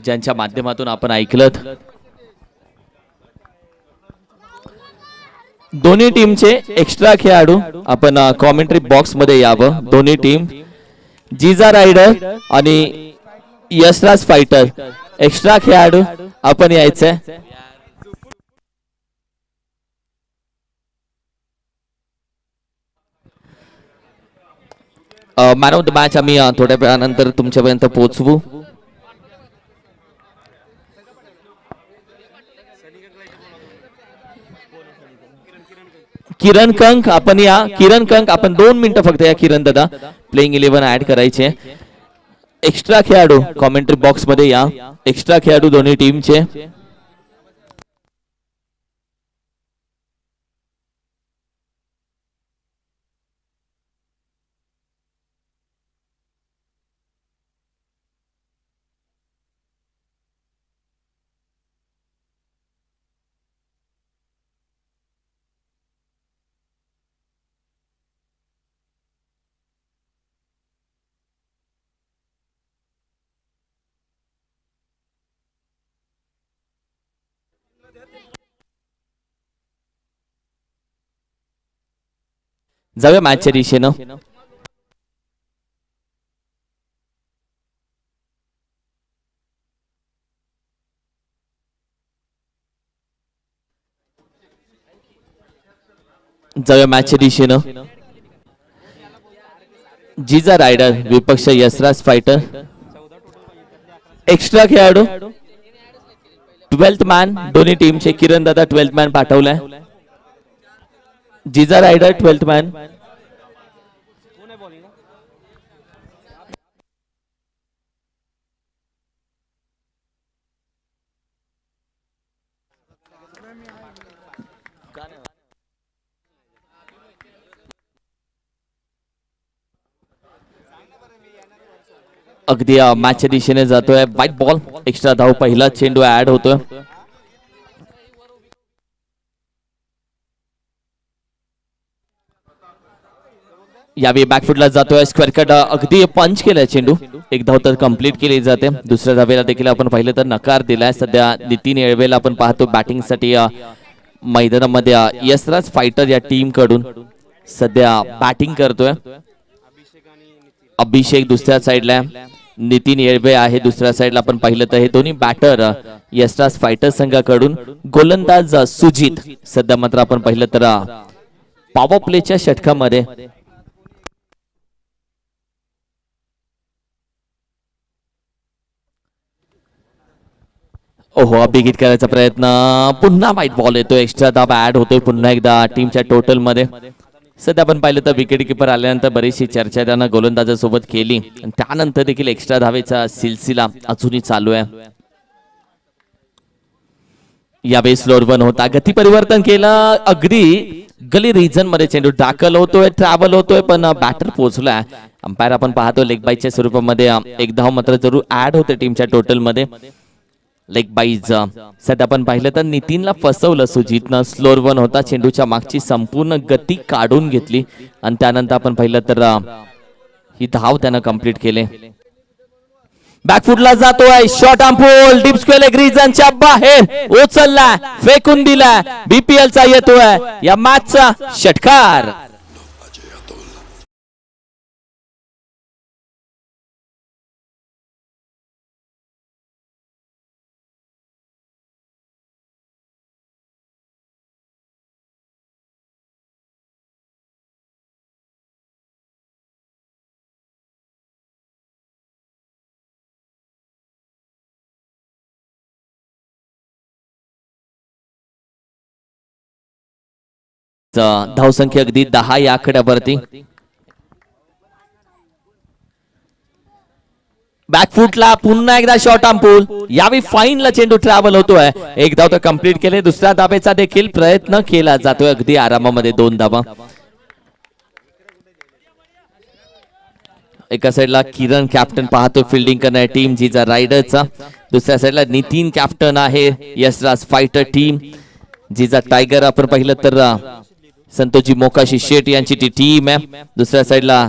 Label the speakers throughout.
Speaker 1: ज्यांच्या माध्यमातून आपण ऐकलं दोन्ही टीमचे एक्स्ट्रा खेळाडू आपण कॉमेंट्री बॉक्स मध्ये यावं। दोन्ही टीम जिजा रायडर आणि यशराज फायटर एक्स्ट्रा खेळाडू आपण यायचंय। मॅन ऑफ द मॅच आम्ही थोड्या वेळानंतर तुमच्यापर्यंत पोहोचवू। किरण कंक आपण या। किरण कंक आपण 2 मिनिटं फक्त या। किरण दादा प्लेइंग 11 ऍड करायचे। एक्स्ट्रा खेळाडू कॉमेंट्री बॉक्स मध्ये या। एक्स्ट्रा खेळाडू दोन्ही टीमचे जाऊया मॅचच्या दिशेनं। जाऊया मॅचच्या दिशेनं। जिजा रायडर विपक्ष यशराज फायटर एक्स्ट्रा खेळाडू 12th मॅन दोन्ही टीमचे किरण दादा 12th मॅन पाठवलाय। जिजा रायडर 12th मॅन अगदी मॅचच्या दिशेने जातोय। व्हाईट बॉल एक्स्ट्रा धाव पहिला चेंडू ऍड होतोय। यावेळी बॅकफुटला जातोय। स्क्वेअर कट अगदी पंच केलाय चेंडू। एक धाव तर कंप्लीट केली जाते। दुसऱ्या धावेला देखील आपण पाहिलं तर नकार दिलाय। सध्या नितीन येळवेला आपण पाहतो बॅटिंग साठी मैदानामध्ये यशराज फायटर या टीम कडून सध्या बॅटिंग करतोय। अभिषेक दुसऱ्या साइडला नितीन येळवे आहे दुसऱ्या साइडला। आपण पाहिलं तर हे दोन्ही बॅटर यशराज फायटर संघाकडून गोलंदाज सुजित सध्या मात्र आपण पाहिलं तर पॉवर प्लेच्या षटकामध्ये ओहो अभिगीत करायचा प्रयत्न पुन्हा व्हाईट बॉल येतो। एक्स्ट्रा धाव ऍड होतोय पुन्हा एकदा टीमच्या टोटल मध्ये। सध्या आपण पाहिलं तर विकेट किपर आल्यानंतर बरीचशी चर्चा त्यानं गोलंदाजासोबत केली आणि त्यानंतर देखील एक्स्ट्रा धावेचा सिलसिला अजूनही चालू आहे। यावेळी स्लोअर वन होता। गती परिवर्तन केलं अगदी गली रिजन मध्ये चेंडू दाखल होतोय ट्रॅव्हल होतोय पण बॅटर पोहोचलाय। अंपायर आपण पाहतो लेग बाईच्या स्वरूपामध्ये एक धाव मात्र जरूर ऍड होते टीमच्या टोटल मध्ये। लेग बाईज सध्या आपण पाहिलं तर नितीनला फसवलं सुजितनं। स्लोअर वन होता चेंडूच्या मागची संपूर्ण गती काढून घेतली आणि त्यानंतर आपण पाहिलं तर ही धाव त्यानं कंप्लीट केले। बॅकफुटला जातोय short arm pull deep square leg रिजनच्या बाहेर उचलला फेकून दिला। बीपीएल चा येतोय या मॅचचा षटकार। धावसंख्या अगदी 10 या आकड्यावरती। बॅकफुटला पुन्हा एकदा शॉर्ट आर्म पुल यावेळी फाईनला चेंडू ट्रॅव्हल होतोय। एक धाव तर कंप्लीट केले। दुसऱ्या धावेचा देखील प्रयत्न केला जातोय अगदी आरामामध्ये 2 धावा। एका साइडला किरण कॅप्टन पाहतो फिल्डिंग करणारी टीम जिजा रायडरचा। दुसऱ्या साइडला नितीन कॅप्टन आहे यशराज फायटर टीम। जिजा टायगर आपण पाहिलं तर संतोषजी मोकाशी शेट यांची ती टीम आहे। दुसऱ्या साइडला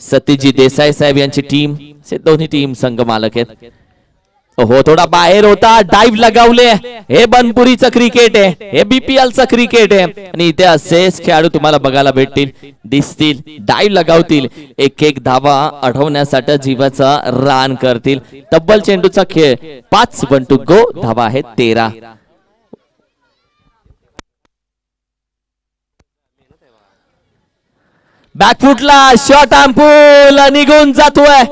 Speaker 1: सतीजी देसाई साहेब यांची टीम। दोन्ही टीम संघ मालक आहेत। हो थोडा बाहेर होता, डाईव्ह लगावले. हे बनपुरीचं क्रिकेट आहे, हे बीपीएलचं क्रिकेट आहे आणि इथे असेच खेळाडू तुम्हाला बघायला भेटतील, दिसतील, डाईव्ह लगावतील, एक एक धावा अडवण्यासाठी जीवाचा रान करतील. तब्बल चेंडूचा खेळ 5 1 to go, धावा आहे 13. बॅकफुटला शॉट अँपूल निघून जातोय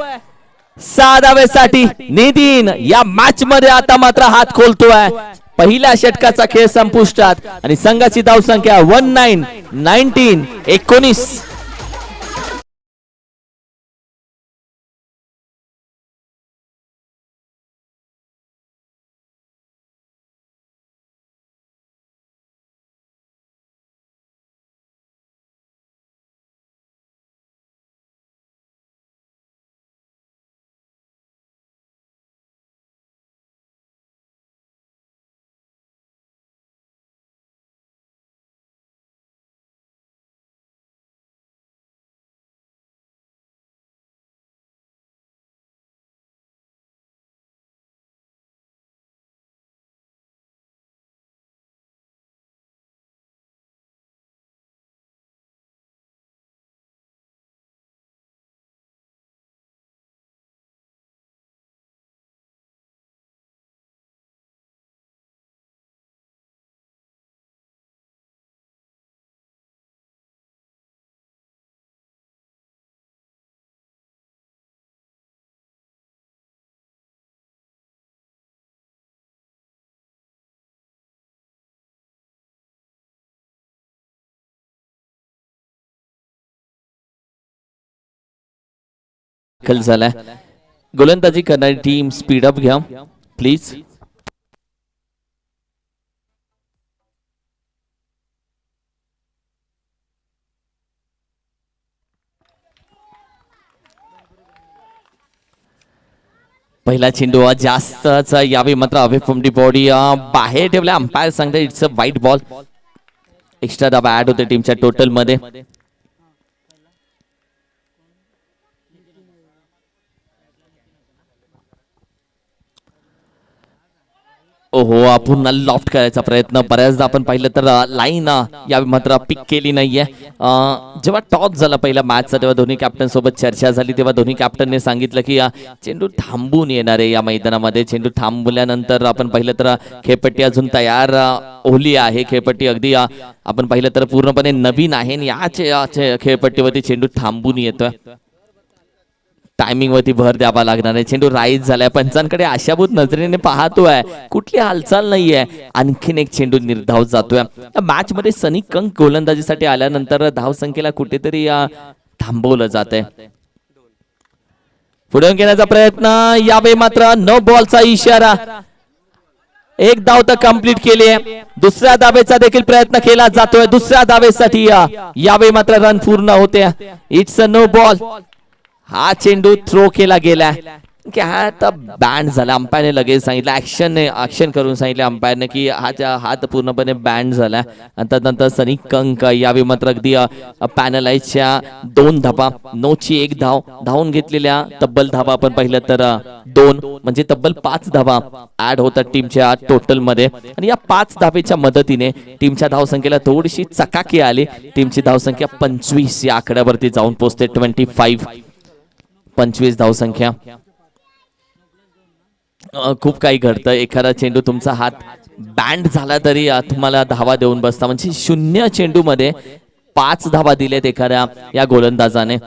Speaker 1: 6 धावेसाठी. नितीन या मॅच मध्ये आता मात्र हात खोलतोय. पहिल्या षटकाचा खेळ संपुष्टात आणि संघाची धावसंख्या 19 झालाय. गोलंदाजी करणारी टीम स्पीड अप घ्या प्लीज. पहिला चेंडू जास्तच यावे मात्र अवे फ्रॉम दी बॉडी बाहेर ठेवला. अंपायर सांगते इट्स अ वाईट बॉल. एक्स्ट्रा धावा ऍड होते टीमच्या टोटल मध्ये. ओहो पुन्हा लॉफ्ट करायचा प्रयत्न. बऱ्याचदा आपण पाहिलं तर लाईन यावेळी मात्र पिक केली नाहीये. जेव्हा टॉस झाला पहिल्या मॅचचा तेव्हा दोन्ही कॅप्टन सोबत चर्चा झाली तेव्हा दोन्ही कॅप्टनने सांगितलं की चेंडू थांबून येणार आहे या मैदानामध्ये. चेंडू थांबल्यानंतर आपण पाहिलं तर खेळपट्टी अजून तयार ओली आहे. खेळपट्टी अगदी आपण पाहिलं तर पूर्णपणे नवीन आहे. या खेळपट्टीवरती चेंडू थांबून येतोय. टायमिंग वरती भर द्यावा लागणार आहे. चेंडू राईज झालाय. पंचांकडे आशाभूत नजरेने पाहतोय. कुठली हालचाल नाहीये. आणखीन एक चेंडू निर्धाव जातोय. मॅच मध्ये सनी कंक गोलंदाजीसाठी आल्यानंतर धावसंख्येला कुठेतरी थांबवलं जातंय. पुढे घेण्याचा प्रयत्न. यावेळी मात्र नो बॉलचा इशारा. एक धाव तर कंप्लीट केली आहे. दुसऱ्या धावेचा देखील प्रयत्न केला जातोय. दुसऱ्या धावेसाठी यावेळी मात्र रन पूर्ण होते. It's a no ball. हा चेंडू थ्रो केला गेला की हा आता बॅन्ड झाला. अंपायरने लगेच सांगितलं ऍक्शन करून सांगितलं अंपायरने की हात पूर्णपणे बॅन्ड झाला. नंतर सनी कंक यावेळी मात्र अगदी पॅनलाइजच्या 2 धावा, नोची 1 धाव धावून घेतलेल्या तब्बल धावा आपण पाहिलं तर 2 म्हणजे तब्बल 5 धावा ऍड होतात टीमच्या टोटल मध्ये. आणि या 5 धावेच्या मदतीने टीमच्या धावसंख्येला थोडीशी चकाकी आली. टीमची धावसंख्या 25 या आकड्यावरती जाऊन पोहोचते. 25 धावसंख्या. खूप काही घडतं. एखादा चेंडू तुमचा हात बँड झाला तरी तुम्हाला धावा देऊन बसता. म्हणजे 0 चेंडू मध्ये 5 धावा दिलेत एखाद्या या गोलंदाजाने.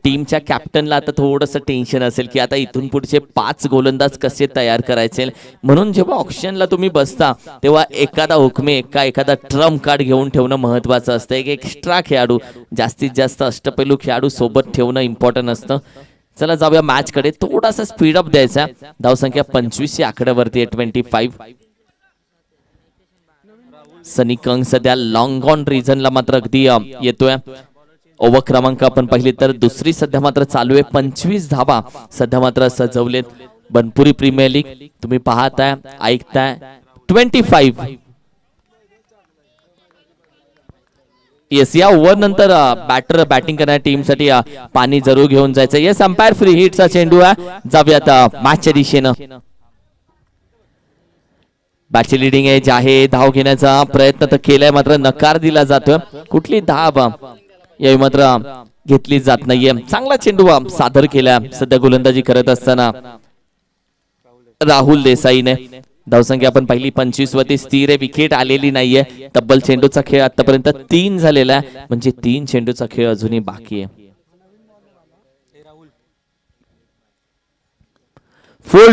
Speaker 1: टीमच्या कॅप्टनला आता थोडंसं टेन्शन असेल की आता इथून पुढचे 5 गोलंदाज कसे तयार करायचे. म्हणून जेव्हा ऑप्शनला तुम्ही बसता तेव्हा एखादा हुकमे एखादा ट्रम्प कार्ड घेऊन ठेवणं महत्वाचं असतं. एक एक्स्ट्रा खेळाडू, जास्तीत जास्त अष्टपैलू खेळाडू सोबत ठेवणं इम्पॉर्टंट असतं. चला जाऊया मॅच कडे. थोडासा स्पीडअप द्यायचा. धावसंख्या 25 या आकड्यावरती 25. सनी कंग सध्या लॉंग ऑन रिझनला मात्र अगदी येतोय. ओव्हर क्रमांक आपण पाहिली तर दुसरी सध्या मात्र चालू आहे. 25 धावा सध्या मात्र सजवलेत. बनपुरी प्रीमियर लीग तुम्ही पाहताय, ऐकताय. 25. येस, या ओव्हर नंतर बॅटर बॅटिंग करणाऱ्या टीम साठी पाणी जरूर घेऊन जायचं. येस, अंपायर फ्री हिटचा चेंडू आहे. जाऊयात मॅचच्या दिशेनं. बॅटची लिडिंग एज आहे, धाव घेण्याचा प्रयत्न तर केलाय मात्र नकार दिला जातोय. कुठली धाव यावेळी मात्र घेतली जात नाहीये. चांगला चेंडू सादर केला सध्या गोलंदाजी करत असताना राहुल देसाईने. धावसंख्या आपण पहिली 25 वरती स्थिर आहे, विकेट आलेली नाहीये. तब्बल चेंडूचा खेळ आतापर्यंत 3 झालेला आहे, म्हणजे 3 चेंडूचा खेळ अजूनही बाकी आहे. फुल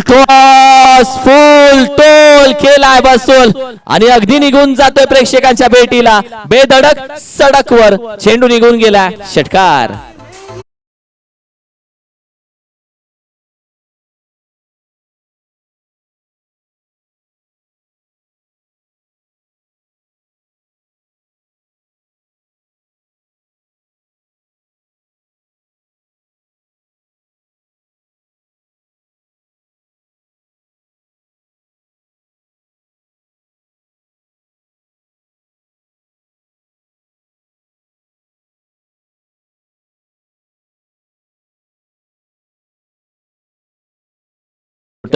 Speaker 1: टोल केलाय बसूल आणि अगदी निघून जातोय प्रेक्षकांच्या भेटीला. बेधडक सडकवर चेंडू निघून गेला. षटकार.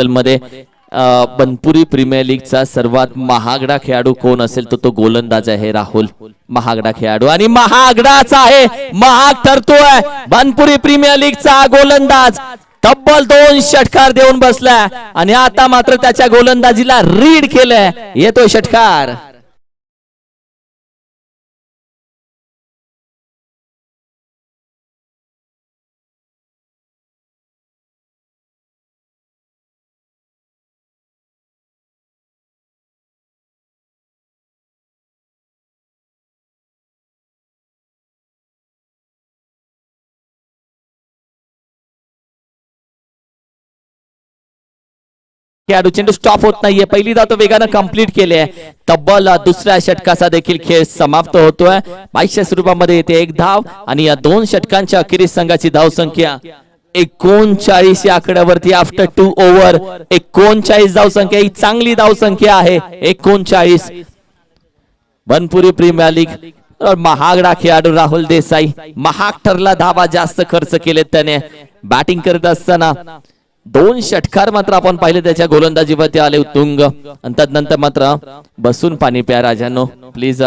Speaker 1: मध्ये बनपुरी प्रीमियर लीगचा सर्वात महागडा खेळाडू कोण असेल तर तो गोलंदाज आहे राहुल. महागडा खेळाडू आणि महागडाच आहे, महाग ठरतोय बनपुरी प्रीमियर लीगचा गोलंदाज. तब्बल 2 षटकार देऊन बसलाय आणि आता मात्र त्याच्या गोलंदाजीला रीड केलंय. येतोय षटकार. खेळाडू चेंडू स्टॉप होत नाहीये. पहिली धाव तो वेगानं कंप्लीट केली आहे. तब्बल दुसऱ्या षटकाचा देखील खेळ समाप्त होतोय. 22 स्वरूपामध्ये येते 1 धाव आणि या 2 षटकांच्या अखेरीस संघाची धाव संख्या 39 या आकड्यावरती आफ्टर 2 ओव्हर. 39 धाव संख्या ही चांगली धाव संख्या आहे. 39. बनपुरी प्रीमियर लीग महागडा खेळाडू राहुल देसाई. महाग ठरला, धावा जास्त खर्च केलेत त्याने बॅटिंग करत असताना. 2 षटकार मात्र आपण पाहिले त्याच्या गोलंदाजीवरती आले उत्तुंग. आणि त्यानंतर मात्र बसून पाणी प्या राजांनो प्लीज.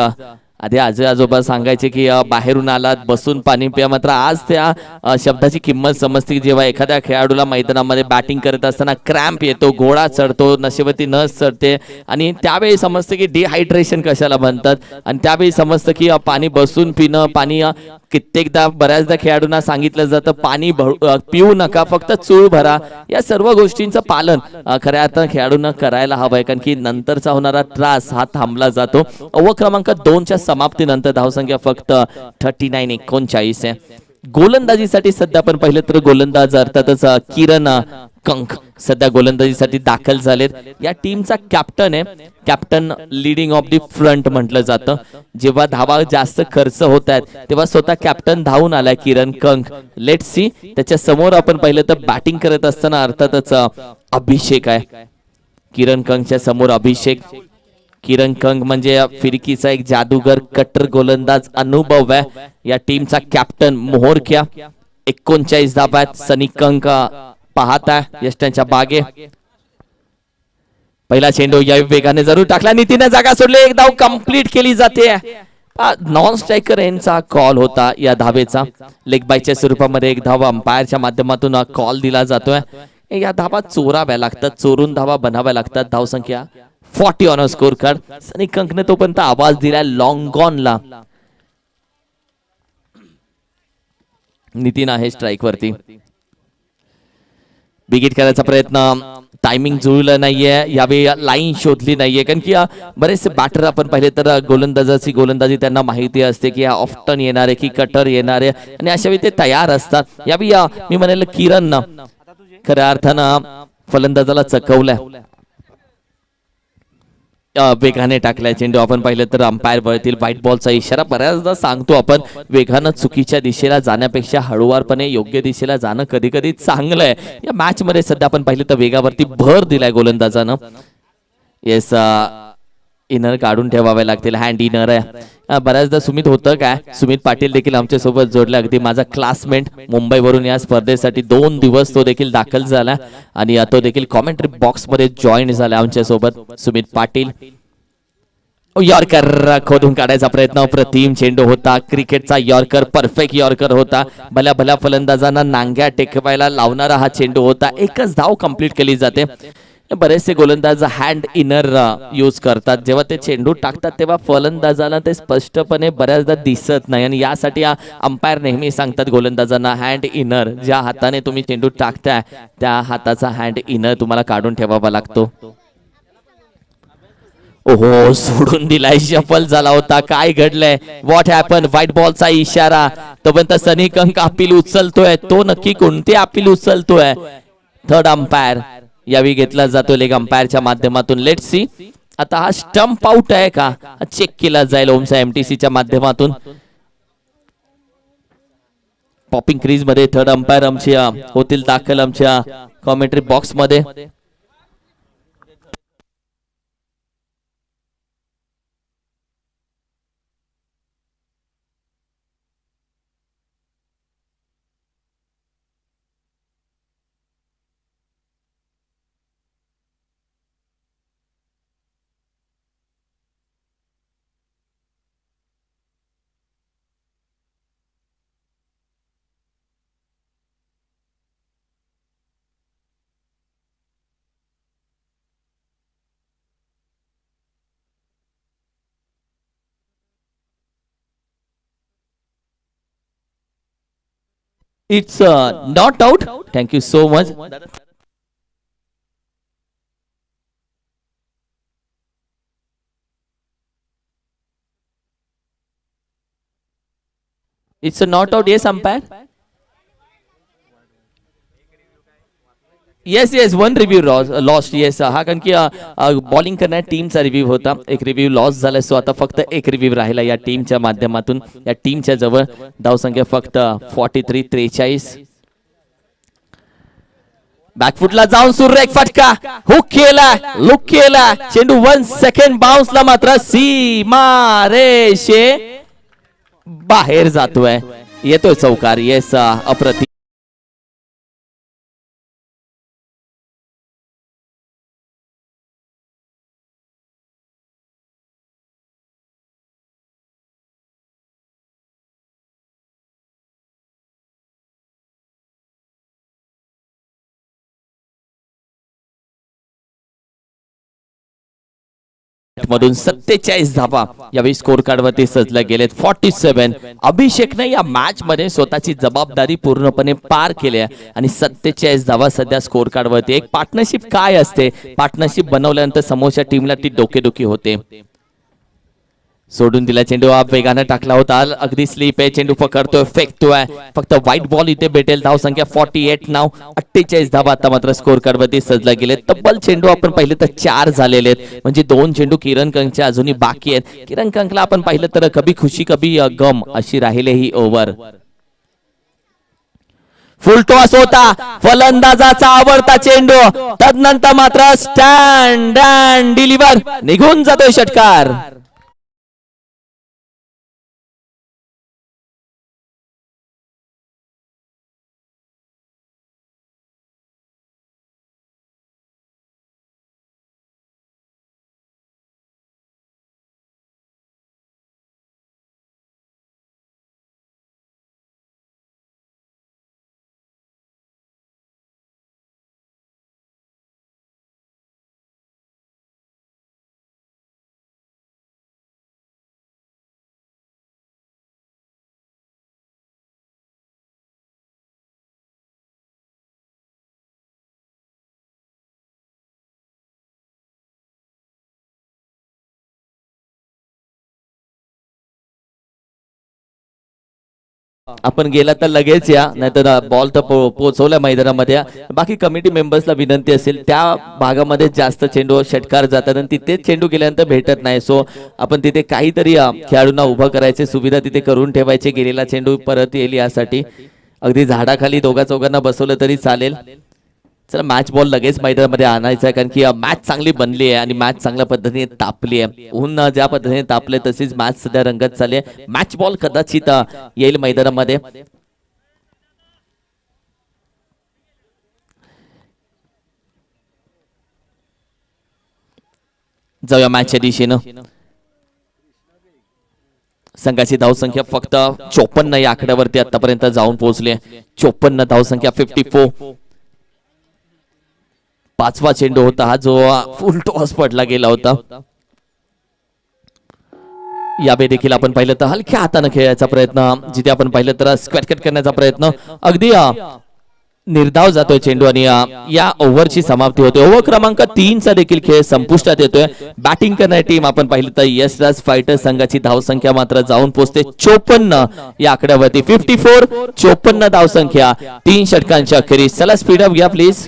Speaker 1: आधी आजी आजोबा सांगायचे की बाहेरून आलात बसून पाणी प्या, मात्र आज त्या शब्दाची किंमत समजते. जेव्हा एखाद्या खेळाडूला मैदानामध्ये बॅटिंग करत असताना क्रॅम्प येतो, घोडा चढतो, नशिबती नस चढते आणि त्यावेळी समजतं की डिहायड्रेशन कशाला म्हणतात. आणि त्यावेळी समजतं की पाणी बसून पिणं, पाणी कित्येकदा बऱ्याचदा खेळाडूंना सांगितलं जातं पाणी पिऊ नका, फक्त चूळ भरा. या सर्व गोष्टींचं पालन खऱ्या अर्थानं खेळाडूंना करायला हवंय, कारण की नंतरचा होणारा त्रास हा थांबला जातो. ओव्हर क्रमांक 2च्या समाप्तीनंतर धावसंख्या फक्त 39 आहे. गोलंदाजीसाठी सध्या आपण पाहिलं तर गोलंदाज अर्थातच किरण कंक सध्या गोलंदाजीसाठी दाखल झालेत. या टीमचा कॅप्टन आहे. Captain leading of the front म्हटलं जातं. जेव्हा धावा जास्त खर्च होत आहेत तेव्हा स्वतः कॅप्टन धावून आलाय किरण कंक. Let's see. त्याच्या समोर आपण पाहिलं तर बॅटिंग करत असताना अर्थातच अभिषेक आहे. किरण कंकच्या समोर अभिषेक. किरण कंक म्हणजे फिरकीचा एक जादूगर, कट्टर गोलंदाज, अनुभव आहे. या टीमचा कॅप्टन मोहरक्या. 39 धाब्यात सनी कंक पाहत आहे यष्टांच्या बागे. पहिला चेंडू या वेगाने जरूर टाकला, नितीने जागा सोडली, 1 धाव कंप्लीट केली जाते. नॉन स्ट्रायकर यांचा कॉल होता या धावेचा. लेग बायच्या स्वरूपामध्ये 1 धाव अंपायरच्या माध्यमातून कॉल दिला जातोय. या धावा चोराव्या लागतात, चोरून धावा बनाव्या लागतात. धावसंख्या 40 ऑन स्कोर कार्ड. सनी कंकने तोपर्यंत आवाज दिलाय लॉंग ऑनला. नितीन आहे स्ट्राइक वरती. विकेट करायचा प्रयत्न, टायमिंग जुळलं नाहीये, यावेळी लाईन शोधली नाहीये, कारण की बरेचसे बॅटर आपण पाहिले तर गोलंदाजाची गोलंदाजी त्यांना माहिती असते की ऑफ टर्न येणार आहे की कटर येणार आहे आणि अशा वेळी ते तयार असतात. यावेळी मी म्हणेल किरण खऱ्या अर्थानं फलंदाजाला चकवलंय, वेगाने टाकलाय चेंडू. आपण पाहिलं तर अंपायर वळतील, व्हाईट बॉलचा इशारा. बऱ्याचदा सांगतो आपण वेगानं चुकीच्या दिशेला जाण्यापेक्षा हळूवारपणे योग्य दिशेला जाणं कधी कधी चांगलं आहे. या मॅच मध्ये सध्या आपण पाहिलं तर वेगावरती भर दिलाय गोलंदाजानं. येस, इनर काढून ठेवावे लागतील. हँड इनर आहे. बऱ्याचदा सुमित होतं काय, सुमित पाटील देखील आमच्या सोबत जोडला. अगदी माझा क्लासमेट मुंबईवरून या स्पर्धेसाठी 2 दिवस तो देखील दाखल झाला आणि तो देखील कॉमेंट्री बॉक्स मध्ये जॉईन झाला आमच्या सोबत. सुमित पाटील यॉर्कर खोदून काढायचा प्रयत्न, अप्रतिम चेंडू होता. क्रिकेटचा यॉर्कर, परफेक्ट यॉर्कर होता. भल्या भल्या फलंदाजांना नांग्या टेकवायला लावणारा हा चेंडू होता. एकच धाव कंप्लीट केली जाते. बरेचसे गोलंदाज हँड इनर यूज करतात. जेव्हा ते चेंडू टाकतात तेव्हा फलंदाजाला ते स्पष्टपणे बऱ्याचदा दिसत नाही आणि यासाठी अंपायर नेहमी सांगतात गोलंदाजांना हँड इनर, ज्या हाताने तुम्ही चेंडू टाकताय त्या हाताचा हँड इनर तुम्हाला काढून ठेवावा लागतो. ओहो, सोडून दिलाय, शफल झाला होता. काय घडलंय, व्हॉट हॅपन? व्हाईट बॉलचा इशारा. तोपर्यंत सनी कंक अपील उचलतोय. तो नक्की कोणते अपील उचलतोय? थर्ड अंपायर यावेळी घेतला जातो लेग अंपायरच्या माध्यमातून. लेट्स सी आता हा स्टंप आउट आहे का, चेक केला जाईल ओमचा एमटीसीच्या माध्यमातून. पॉपिंग क्रीज मध्ये थर्ड अंपायर आमचे होतील दाखल आमच्या कॉमेंट्री बॉक्स मध्ये. It's not out. Thank you so much. It's a not out. Yes, umpire. Yes one review lost. Yes हा कारण की बॉलिंग करणाऱ्या टीमचा रिव्ह्यू होता. एक रिव्ह्यू लॉस झालाय. सो आता फक्त एक रिव्ह्यू राहिला या टीमच्या माध्यमातून. या टीमच्या जवळ धावसंख्या फक्त 43-43. बॅकफुटला जाऊन सुरेख फटका, हुक केला, लुक केला. चेंडू 1 सेकंड बाउन्सला मात्र सीमा रेषे बाहेर जातोय. येतोय चौकार. येस अप्रतिम. मधून 47 धावा यावेळी स्कोर कार्ड वरती सजल्या गेलेत. 47. अभिषेकने या मॅच मध्ये स्वतःची जबाबदारी पूर्णपणे पार केली आणि 47 धावा सध्या स्कोर कार्ड वरती. एक पार्टनरशिप काय असते, पार्टनरशिप बनवल्यानंतर समोरच्या टीमला ती डोकेदुखी होते. सोडून दिला चेंडू, वेगाने टाकला होता. अगदी स्लीप आहे. चेंडू पकडतोय, फेकतोय. फक्त व्हाईट बॉल इथे भेटेल. धाव संख्या 48 नाव. 48 धावा आता मात्र स्कोर कार्ड वरती सजला गेले. तब्बल चेंडू आपण पाहिले तर 4 झालेले आहेत. म्हणजे 2 चेंडू किरण कंकच्या अजूनही बाकी आहेत. किरण कंकला आपण पाहिलं तर कभी खुशी कभी गम अशी राहिले ही ओव्हर. फुल टॉस होता, फलंदाजाचा आवडता चेंडू. तदनंतर मात्र स्टँड अँड डिलिव्हर निघून जातोय षटकार. आपण गेला तर लगेच या, नाहीतर बॉल तर पोहोचवला मैदानामध्ये. बाकी कमिटी मेंबर्सला विनंती असेल त्या भागामध्ये जास्त चेंडू षटकार जातात आणि तिथेच चेंडू गेल्यानंतर भेटत नाही. सो आपण तिथे काहीतरी खेळाडूंना उभं करायची सुविधा तिथे करून ठेवायची. गेलेला चेंडू परत येईल यासाठी. अगदी झाडाखाली दोघा चौघांना बसवलं तरी चालेल. चला मॅच बॉल लगेच मैदानामध्ये आणायचा आहे, कारण की मॅच चांगली बनली आहे आणि मॅच चांगल्या पद्धतीने तापली आहे. ऊन ज्या पद्धतीने तापले तशीच मॅच सध्या रंगत चालली आहे. मॅच बॉल कदाचित येईल मैदानामध्ये. जाऊया मॅचच्या दिशेनं. संघाची धावसंख्या फक्त 54 या आकड्यावरती आतापर्यंत जाऊन पोहोचले. 54 धावसंख्या, 54. पाचवा चेंडू होता हा जो फुल टॉस पडला गेला होता. यावेळी देखील आपण पाहिलं तर हलक्या हाताने खेळायचा प्रयत्न, जिथे आपण पाहिलं तर स्क्वॅट कट करण्याचा प्रयत्न. अगदी निर्धाव जातोय चेंडू आणि या ओव्हरची समाप्ती होते. ओव्हर क्रमांक 3 चा देखील खेळ संपुष्टात येतोय. बॅटिंग करणारी टीम आपण पाहिलं तर यश राज फायटर संघाची धावसंख्या मात्र जाऊन पोहोचते 54 या आकड्यावरती. 54, 54 धावसंख्या 3 षटकांच्या अखेरीस. चला स्पीडअप घ्या प्लीज.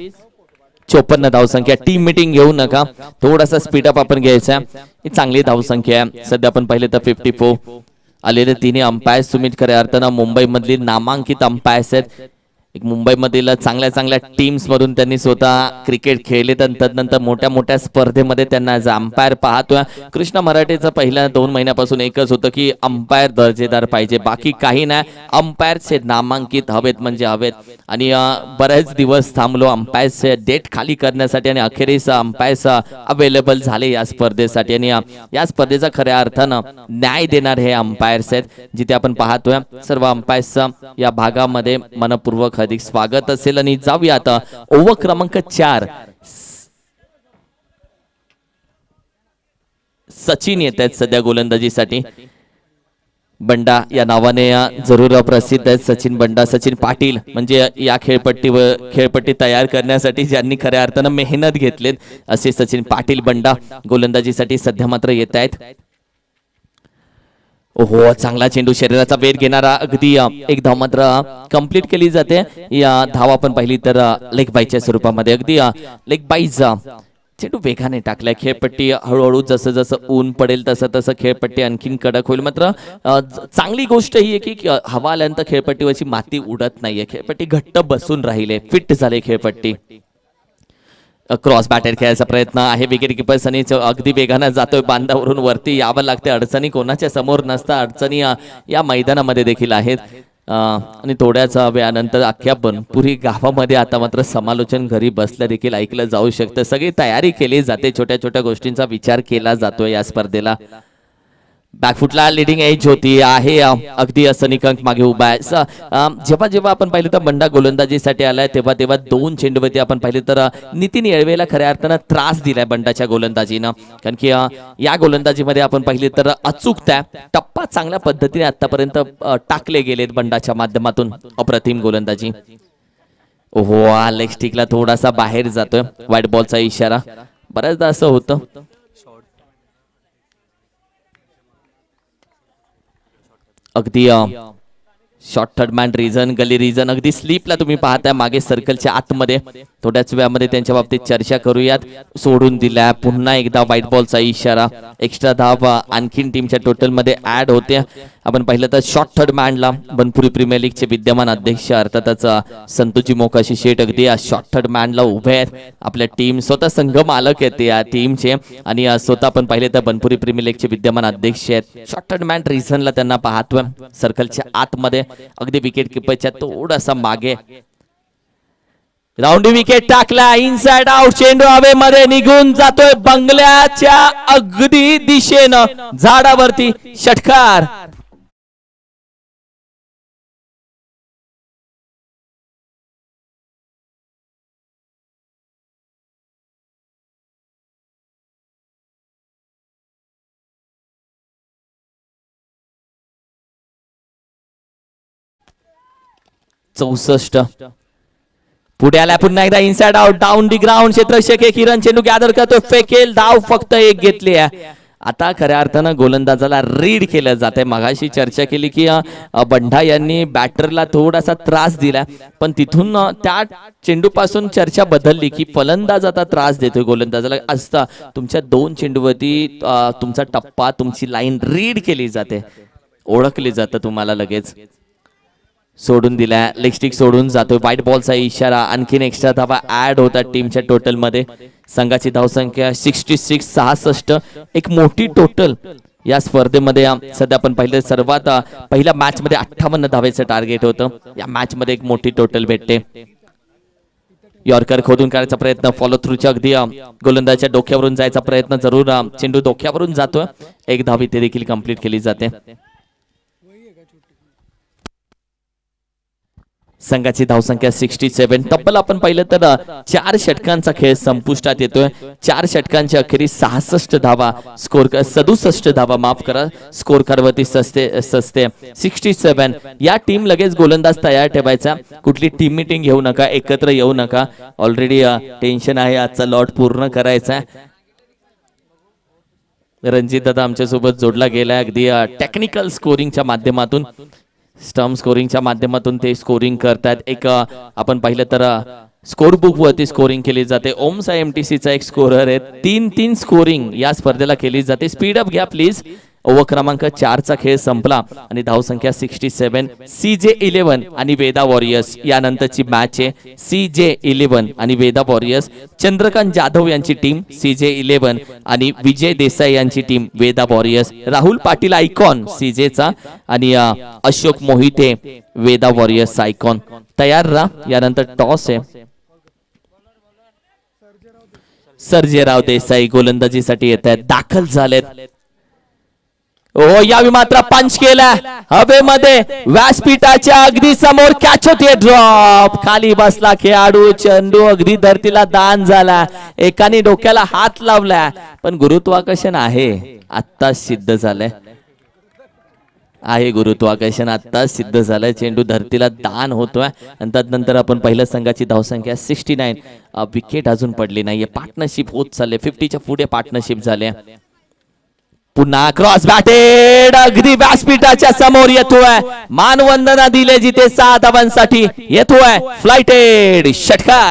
Speaker 1: 54 धावसंख्या. टीम मीटिंग घेऊ नका, थोडासा स्पीडअप आपण घ्यायचा. ही चांगली धावसंख्या आहे. सध्या आपण पाहिलं तर 54 आलेले तिन्ही अंपायर्स सुमित खऱ्या अर्थानं मुंबई मधली नामांकित अंपायर्स आहेत. एक मुंबईमधील चांगल्या चांगल्या टीम्स मधून त्यांनी स्वतः क्रिकेट खेळले, तदनंतर मोठ्या मोठ्या स्पर्धेमध्ये त्यांना अंपायर पाहतोय. कृष्णा मराठेचं पहिल्या 2 महिन्यापासून एकच होतं की अंपायर दर्जेदार पाहिजे, बाकी काही नाही. अंपायरचे नामांकित हवेत म्हणजे हवेत. आणि बरेच दिवस थांबलो अंपायरचे डेट खाली करण्यासाठी आणि अखेरीस अंपायर्स अवेलेबल झाले या स्पर्धेसाठी. आणि या स्पर्धेचा खऱ्या अर्थानं न्याय देणार हे अंपायर्स आहेत, जिथे आपण पाहतोय सर्व अंपायर्स या भागामध्ये मनपूर्वक अधिक स्वागत असेल. आणि जाऊया आता ओव्हर क्रमांक 4. सचिन येत आहेत सध्या गोलंदाजीसाठी. बंडा या नावाने जरूर प्रसिद्ध आहेत सचिन बंडा. सचिन पाटील म्हणजे या खेळपट्टी तयार करण्यासाठी ज्यांनी खऱ्या अर्थानं मेहनत घेतलीत असे सचिन पाटील बंडा गोलंदाजीसाठी सध्या मात्र येत आहेत. ओहो, चांगला चेंडू, शरीराचा वेध घेणारा. अगदी एक धाव मात्र कंप्लीट केली जाते. या धाव आपण पाहिली तर लेग बाईच्या स्वरूपामध्ये. अगदी लेग बाईज चेंडू वेगाने टाकलाय. खेळपट्टी हळूहळू जसं जसं ऊन पडेल तसं तसं खेळपट्टी आणखीन कडक होईल. मात्र चांगली गोष्ट ही आहे की हवा आल्यानंतर खेळपट्टीवरची माती उडत नाहीये. खेळपट्टी घट्ट बसून राहिले, फिट झाले खेळपट्टी. क्रॉस बॅटर खेळायचा प्रयत्न आहे. विकेट किपर सनी अगदी वेगानं जातोय. बांधावरून वरती यावं लागते. अडचणी कोणाच्या समोर नसता, अडचणी या मैदानामध्ये देखील आहेत. आणि थोड्याच वेळानंतर अख्ख्या बनपुरी गावामध्ये आता मात्र समालोचन घरी बसल्या देखील ऐकलं जाऊ शकतं. सगळी तयारी केली जाते, छोट्या छोट्या गोष्टींचा विचार केला जातोय या स्पर्धेला. बॅकफुटला लिडिंग एज होती आहे. अगदी असं निकंक मागे उभा आहे. जेव्हा जेव्हा आपण पाहिलं तर बंडा गोलंदाजीसाठी आलाय तेव्हा तेव्हा 2 चेंडूवरती आपण पाहिलं तर नितीन येळवेला खऱ्या अर्थानं त्रास दिलाय बंडाच्या गोलंदाजीनं. कारण की या गोलंदाजीमध्ये आपण पाहिली तर अचूकता, टप्पा चांगल्या पद्धतीने आतापर्यंत टाकले गेलेत बंडाच्या माध्यमातून. अप्रतिम गोलंदाजी. ओहो, लेग स्टिकला थोडासा बाहेर जातोय. व्हाईट बॉलचा इशारा. बऱ्याचदा असं होतं. अगदी शॉर्ट थर्ड मॅन रिझन, गली रिझन अगदी स्लीपला तुम्ही पाहताय मागे सर्कलच्या आतमध्ये. थोड्याच वेळामध्ये त्यांच्या बाबतीत चर्चा करूयात. सोडून दिल्या पुन्हा एकदा व्हाईट बॉलचा इशारा. एक्स्ट्रा धाव आणखीन टीमच्या टोटल मध्ये ऍड होते. आपण पाहिलं तर शॉर्ट थर्ड मॅनला बनपुरी प्रीमियर लीगचे विद्यमान अध्यक्ष अर्थातच संतोजी मोकाशी शेठ अगदी शॉर्ट थर्ड मॅनला उभे आहेत. आपल्या टीम स्वतः संघ मालक आहेत या टीमचे आणि स्वतः आपण पाहिले तर बनपुरी प्रीमियर लीगचे विद्यमान अध्यक्ष आहेत. शॉर्ट थर्ड मॅन रिझनला त्यांना पाहतोय सर्कलच्या आतमध्ये. अगदी विकेट किपरच्या थोडासा मागे. राऊंड विकेट टाकला. Inside out. चेंडू हवेमध्ये निघून जातोय बंगल्याच्या अगदी दिशेनं. झाडावरती षटकार. चौसष्ट. पुढे आला पुन्हा एकदा inside out. Down the ground. क्षेत्ररक्षक किरण चेंडू गॅदर करतो. फेकेल. धाव फक्त एक घेतली आहे. आता खऱ्या अर्थानं गोलंदाजाला रीड केलं जाते. मगाशी चर्चा केली की बंडा यांनी बॅटरला थोडासा त्रास दिला, पण तिथून त्या चेंडू पासून चर्चा बदलली की फलंदाज आता त्रास देतोय गोलंदाजाला. असता तुमच्या 2 चेंडूवरती तुमचा टप्पा, तुमची लाईन रीड केली जाते, ओळखली जातं तुम्हाला लगेच. सोडून दिला, लेग स्टिक सोडून जातोय. व्हाईट बॉलचा इशारा, आणखीन एक्स्ट्रा धावा ऍड होतात टीमच्या टोटल मध्ये. संघाची धावसंख्या 66 66, एक मोठी टोटल या स्पर्धेमध्ये. सध्या आपण पाहिलं सर्वात पहिल्या मॅच मध्ये 58 धावेचं टार्गेट होतं. या मॅच मध्ये एक मोठी टोटल भेटते. यॉर्कर खोदून काढायचा प्रयत्न, फॉलो थ्रूच्या अगदी गोलंदाजच्या डोक्यावरून जायचा प्रयत्न, जरूर चेंडू डोक्यावरून जातोय. एक धाव इथे देखील कंप्लीट केली जाते. संघाची धावसंख्या 67. तब्बल आपण पाहिलं तर 4 षटकांचा खेळ संपुष्टात येतोय. 4 षटकांच्या अखेरीस 66 धावा स्कोर, 67 धावा माफ करा, स्कोर कार्डवरती सस्ते 67. या टीम लगेच गोलंदाज तयार ठेवायचा. कुठली टीम मीटिंग घेऊ नका, एकत्र येऊ नका. ऑलरेडी टेन्शन आहे, आजचा लॉट पूर्ण करायचा. रणजित दादा आमच्या सोबत जोडला गेलाय, अगदी टेक्निकल स्कोरिंगच्या माध्यमातून, स्टम्प स्कोरिंगच्या माध्यमातून ते स्कोरिंग करतात. एक आपण पाहिलं तर स्कोर बुक वरती स्कोरिंग केली जाते. ओमसा एमटीसीचा एक स्कोरर आहे. 3-3 स्कोरिंग या स्पर्धेला केली जाते. स्पीड अप घ्या प्लीज. ओव्हर क्रमांक 4चा खेळ संपला आणि धावसंख्या 67. CJ11 आणि वेदा वॉरियर्स यानंतरची मॅच आहे. CJ11 आणि वेदा वॉरियर्स. चंद्रकांत जाधव यांची टीम CJ11 आणि विजय देसाई यांची team Veda Warriors. Rahul Patil icon CJचा आणि अशोक मोहिते वेदा वॉरियर्स आयकॉन. तयार राहा. यानंतर टॉस आहे. सर्जेराव देसाई गोलंदाजीसाठी येत आहेत, दाखल झालेत. यावेळी मात्र पंच केला हवेमध्ये, व्यासपीठाच्या अगदी समोर कॅच होते. ड्रॉप, खाली बसला खेळाडू, चेंडू अगदी धरतीला दान झाला. एकाने डोक्याला हात लावला, पण गुरुत्वाकर्षण आहे आत्ताच सिद्ध झालंय. गुरुत्वाकर्षण आत्ताच सिद्ध झालंय. चेंडू धरतीला दान होतोय. आणि त्यानंतर आपण पहिल्या संघाची धावसंख्या 69. विकेट अजून पडली नाहीये. पार्टनरशिप होत चालले, 50च्या पुढे पार्टनरशिप झाले. पुन्हा क्रॉस बॅटेड, अगदी व्यासपीठाच्या समोर येतोय. मानवंदना दिले जिथे 6 धावांसाठी येतोय. फ्लाइटेड षटकार.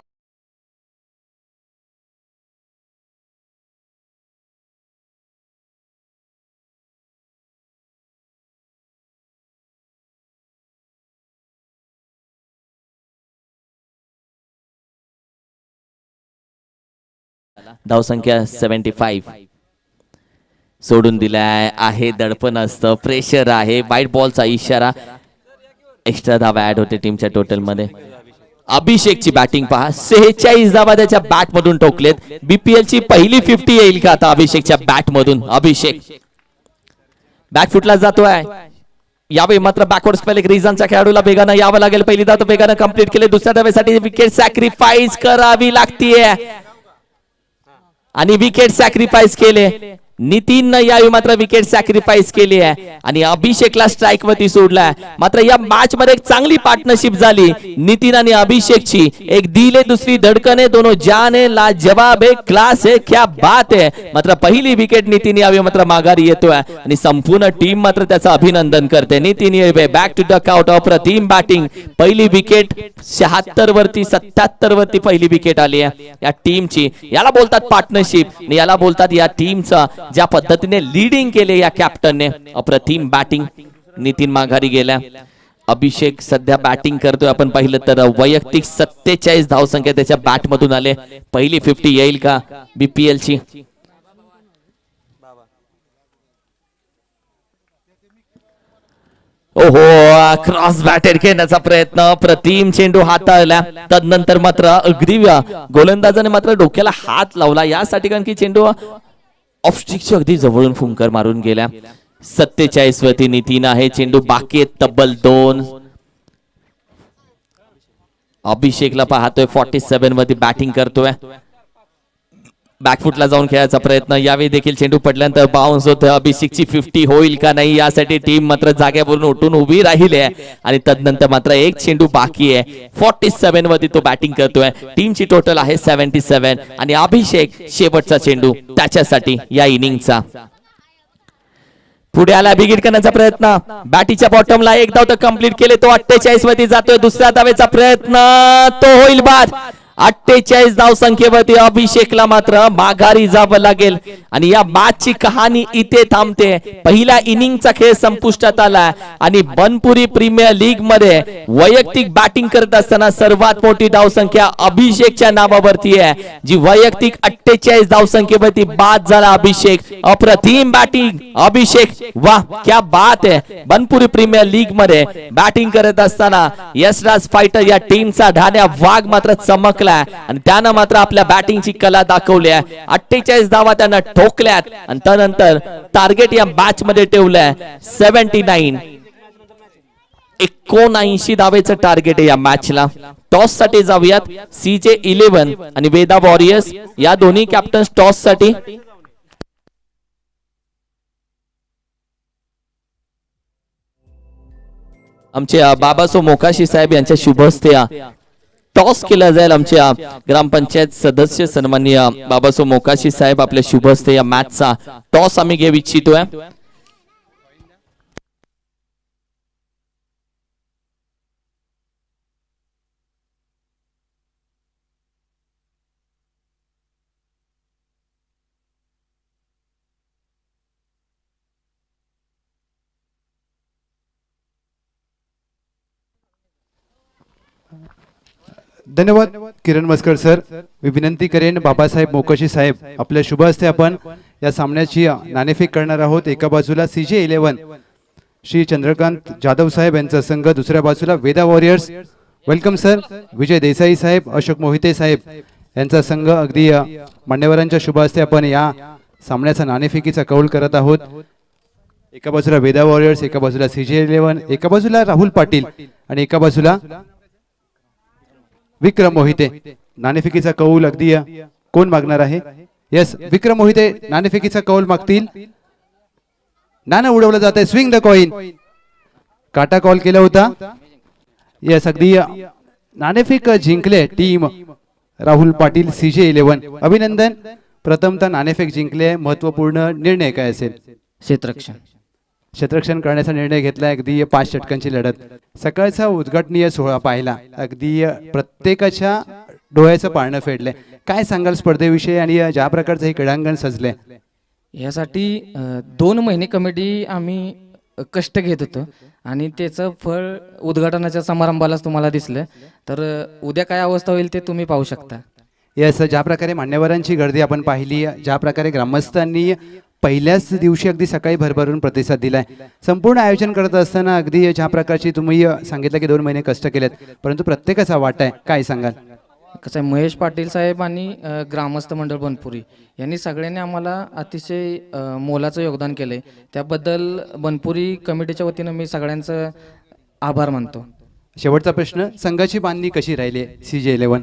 Speaker 1: धावसंख्या 75. सोडून दिलाय आहे. दडपण असतं, प्रेशर आहे. व्हाईट बॉलचा इशारा, एक्स्ट्रा धावा ऍड होते टीमच्या टोटल मध्ये. अभिषेकची बॅटिंग पहा, 46 धावा त्याच्या बॅट मधून ठोकलेत. BPL ची पहिली 50 येईल का आता अभिषेकच्या बॅट मधून? अभिषेक बॅकफुटला जातोय. यावेळी मात्र बॅकवर्ड स्पेल एक रिझनच्या खेळाडूला वेगानं यावं लागेल. पहिली धाव वेगानं कंप्लीट केले. दुसऱ्या धावेसाठी विकेट सॅक्रिफाईस करावी लागतीये आणि विकेट सॅक्रिफाईस केले. नितीन यावेळी मात्र विकेट सॅक्रिफाईस केली आहे आणि अभिषेकला स्ट्राईक वरती सोडलाय. मात्र या मॅच मध्ये एक चांगली पार्टनरशिप झाली नितीन आणि अभिषेकची. एक दिल है दुसरी धड़कन है, दोनों जान है, लाजवाब है, क्लास है, क्या बात है. मात्र पहिली विकेट नितीन यावेळी मात्र माघारी येतोय आणि संपूर्ण टीम मात्र त्याचं अभिनंदन करते. नितीन यावेळी बॅक टू डक आउट, अप्रतिम बॅटिंग. पहिली विकेट 76 वरती 77 वरती पहिली विकेट आली आहे या टीमची. याला बोलतात पार्टनरशिप, याला बोलतात या टीमचा ज्या पद्धतीने लीडिंग केले या कॅप्टनने. अप्रतिम बॅटिंग. नितीन माघारी गेला. अभिषेक सध्या बॅटिंग करतोय. आपण पाहिलं तर वैयक्तिक 47 धावसंख्या त्याच्या बॅट मधून आले. पहिली 50 येईल का BPL ची? ओहो, क्रॉस बॅटेड खेळण्याचा प्रयत्न, प्रतिम चेंडू हाताळला. तदनंतर मात्र अगदी गोलंदाजाने मात्र डोक्याला हात लावला यासाठी, कारण की चेंडू ऑफस्टिकच्या अगदी जवळून फुंकर मारून गेल्या. 47 वरती नितीन आहे. चेंडू बाकी तब्बल 2. अभिषेकला पाहतोय 47 वरती बॅटिंग करतोय. बॅकफुटला जाऊन खेळायचा प्रयत्न. यावेळी देखील चेंडू पडल्यानंतर बाउन्स होतोय. अभिषेकची 50 होईल का नाही यासाठी टीम मात्र जाग्यावरून उठून उभी राहिली आहे आणि तदनंतर मात्र एक चेंडू बाकी आहे. 47 वरती तो बॅटिंग करतोय. टीमची टोटल आहे 77 आणि अभिषेक शेवटचा चेंडू त्याच्यासाठी या इनिंगचा. पुढे आला बिगिट करण्याचा प्रयत्न. बॅटीच्या बॉटमला एक धाव तर कंप्लीट केले. तो 48 वरती जातोय. दुसऱ्या धावेचा प्रयत्न, तो होईल बाद. 48 धाव संख्येवरती अभिषेकला मात्र माघारी जावं लागेल आणि या मॅचची कहाणी इथे थांबते. पहिल्या इनिंगचा खेळ संपुष्टात आला आणि बनपुरी प्रीमियर लीग मध्ये वैयक्तिक बॅटिंग करत असताना सर्वात मोठी धावसंख्या अभिषेकच्या नावावरती आहे, जी वैयक्तिक 48 धावसंख्येवरती बाद झाला अभिषेक. अप्रतिम बॅटिंग अभिषेक, वाह क्या बात आहे. बनपुरी प्रीमियर लीग मध्ये बॅटिंग करत असताना यशराज फायटर या टीमचा ढाण्या वाघ मात्र चमकला आणि त्यानं मात्र आपल्या बॅटिंगची कला दाखवली आहे. 48 धावा त्यानं ठोकल्यात आणि त्यानंतर टार्गेट या मॅच मध्ये ठेवलंय 79. 79 धावेचं टार्गेट आहे या मॅचला. टॉस साठी जाऊयात. CJ11 आणि वेदा वॉरियर्स या दोन्ही कॅप्टन्स टॉस साठी. आमचे बाबासो मोकाशी साहेब यांच्या शुभ हस्ते टॉस केला जाईल. आमच्या ग्रामपंचायत सदस्य सन्माननीय बाबासो मोकाशी साहेब आपल्या शुभ हस्ते या मॅचचा टॉस आम्ही घेऊ इच्छितोय.
Speaker 2: धन्यवाद किरण मस्कर सर. मी विनंती करेन बाबासाहेब मोकाशी साहेब आपल्या शुभ हस्ते आपण या सामन्याची नाणेफेक करणार आहोत. एका बाजूला CJ11 श्री चंद्रकांत जाधव साहेब यांचा संघ, दुसऱ्या बाजूला Veda Warriors. Welcome sir. Vijay Desai साहेब, अशोक मोहिते साहेब यांचा संघ. अगदी मान्यवरांच्या शुभ हस्ते आपण या सामन्याचा नाणेफेकीचा कौल करत आहोत. एका बाजूला वेदा वॉरियर्स, एका बाजूला CJ11, एका बाजूला राहुल पाटील आणि एका बाजूला विक्रम मोहिते. नाणेफेकीचा कौल अगदी कोण मागणार आहे? यस, विक्रम मोहिते नाणेफेकीचा कौल मागतील. नाणं उडवलं जात आहे. Swing the coin. काटा कॉल केला होता. यस, अगदी नाणेफेक जिंकले टीम राहुल पाटील CJ11. अभिनंदन. प्रथमतः नाणेफेक जिंकले. महत्वपूर्ण निर्णय काय असेल? क्षेत्ररक्षण करण्याचा निर्णय घेतला. अगदी 5 षटकांची लढत. सकाळचा उद्घाटनीय सोहळा पाहिला. अगदी प्रत्येकाच्या डोळ्याचं पारणं फेडलंय. काय सांगाल स्पर्धेविषयी आणि ज्या प्रकारचं हे क्रीडांगण सजलंय?
Speaker 3: यासाठी 2 महिने कमिटी आम्ही कष्ट घेत होतो आणि त्याचं फळ उद्घाटनाच्या समारंभालाच तुम्हाला दिसलं. तर उद्या काय अवस्था होईल ते तुम्ही पाहू शकता.
Speaker 2: यस, ज्या प्रकारे मान्यवरांची गर्दी आपण पाहिली, ज्या प्रकारे ग्रामस्थांनी पहिल्याच दिवशी अगदी सकाळी भरभरून प्रतिसाद दिलाय. संपूर्ण आयोजन करत असताना अगदी ज्या प्रकारची तुम्ही सांगितलं की 2 महिने कष्ट केलेत, परंतु प्रत्येकाचा वाटा आहे. काय सांगाल?
Speaker 3: कसं आहे, महेश पाटील साहेब आणि ग्रामस्थ मंडळ बनपुरी यांनी सगळ्यांनी आम्हाला अतिशय मोलाचं योगदान केलंय. त्याबद्दल बनपुरी कमिटीच्या वतीनं मी सगळ्यांचं आभार मानतो.
Speaker 2: शेवटचा प्रश्न, संघाची बांधणी कशी राहिली CJ11?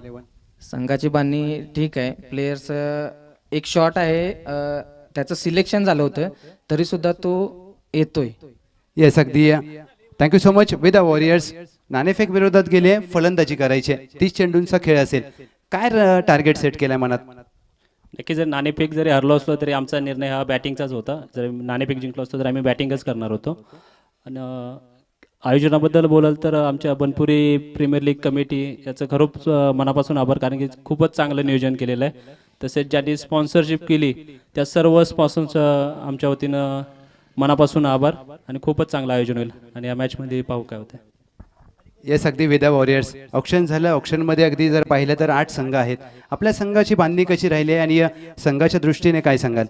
Speaker 3: संघाची बांधणी ठीक आहे. प्लेयर्स एक शॉट आहे, त्याचं सिलेक्शन झालं होतं तरी सुद्धा तो येतोय.
Speaker 2: येस, अगदी थँक्यू सो मच. विद द वॉरियर्स नाणेफेक विरोधात गेले, फलंदाजी करायचे. 30 चेंडूंचा खेळ असेल. काय टार्गेट सेट केलाय मनात?
Speaker 4: नक्की जर नाणेफेक जरी हरलो असलो तरी आमचा निर्णय हा बॅटिंगचाच होता. जर नाणेफेक जिंकलो असतो तर आम्ही बॅटिंगच करणार होतो. आणि आयोजनाबद्दल बोलाल तर आमच्या बनपुरी प्रीमियर लीग कमिटी याचं खरंच मनापासून आभार, कारण की खूपच चांगलं नियोजन केलेलं आहे. तसेच ज्यांनी स्पॉन्सरशिप केली त्या सर्व स्पॉन्सरचं आमच्या वतीनं मनापासून आभार आणि खूपच चांगलं आयोजन होईल. आणि या मॅचमध्ये पाहू काय होतं.
Speaker 2: येस, अगदी वेदा वॉरियर्स ऑप्शन झालं. ऑप्शनमध्ये अगदी जर पाहिलं तर 8 संघ आहेत. आपल्या संघाची बांधणी कशी राहिली आणि संघाच्या दृष्टीने काय सांगाल?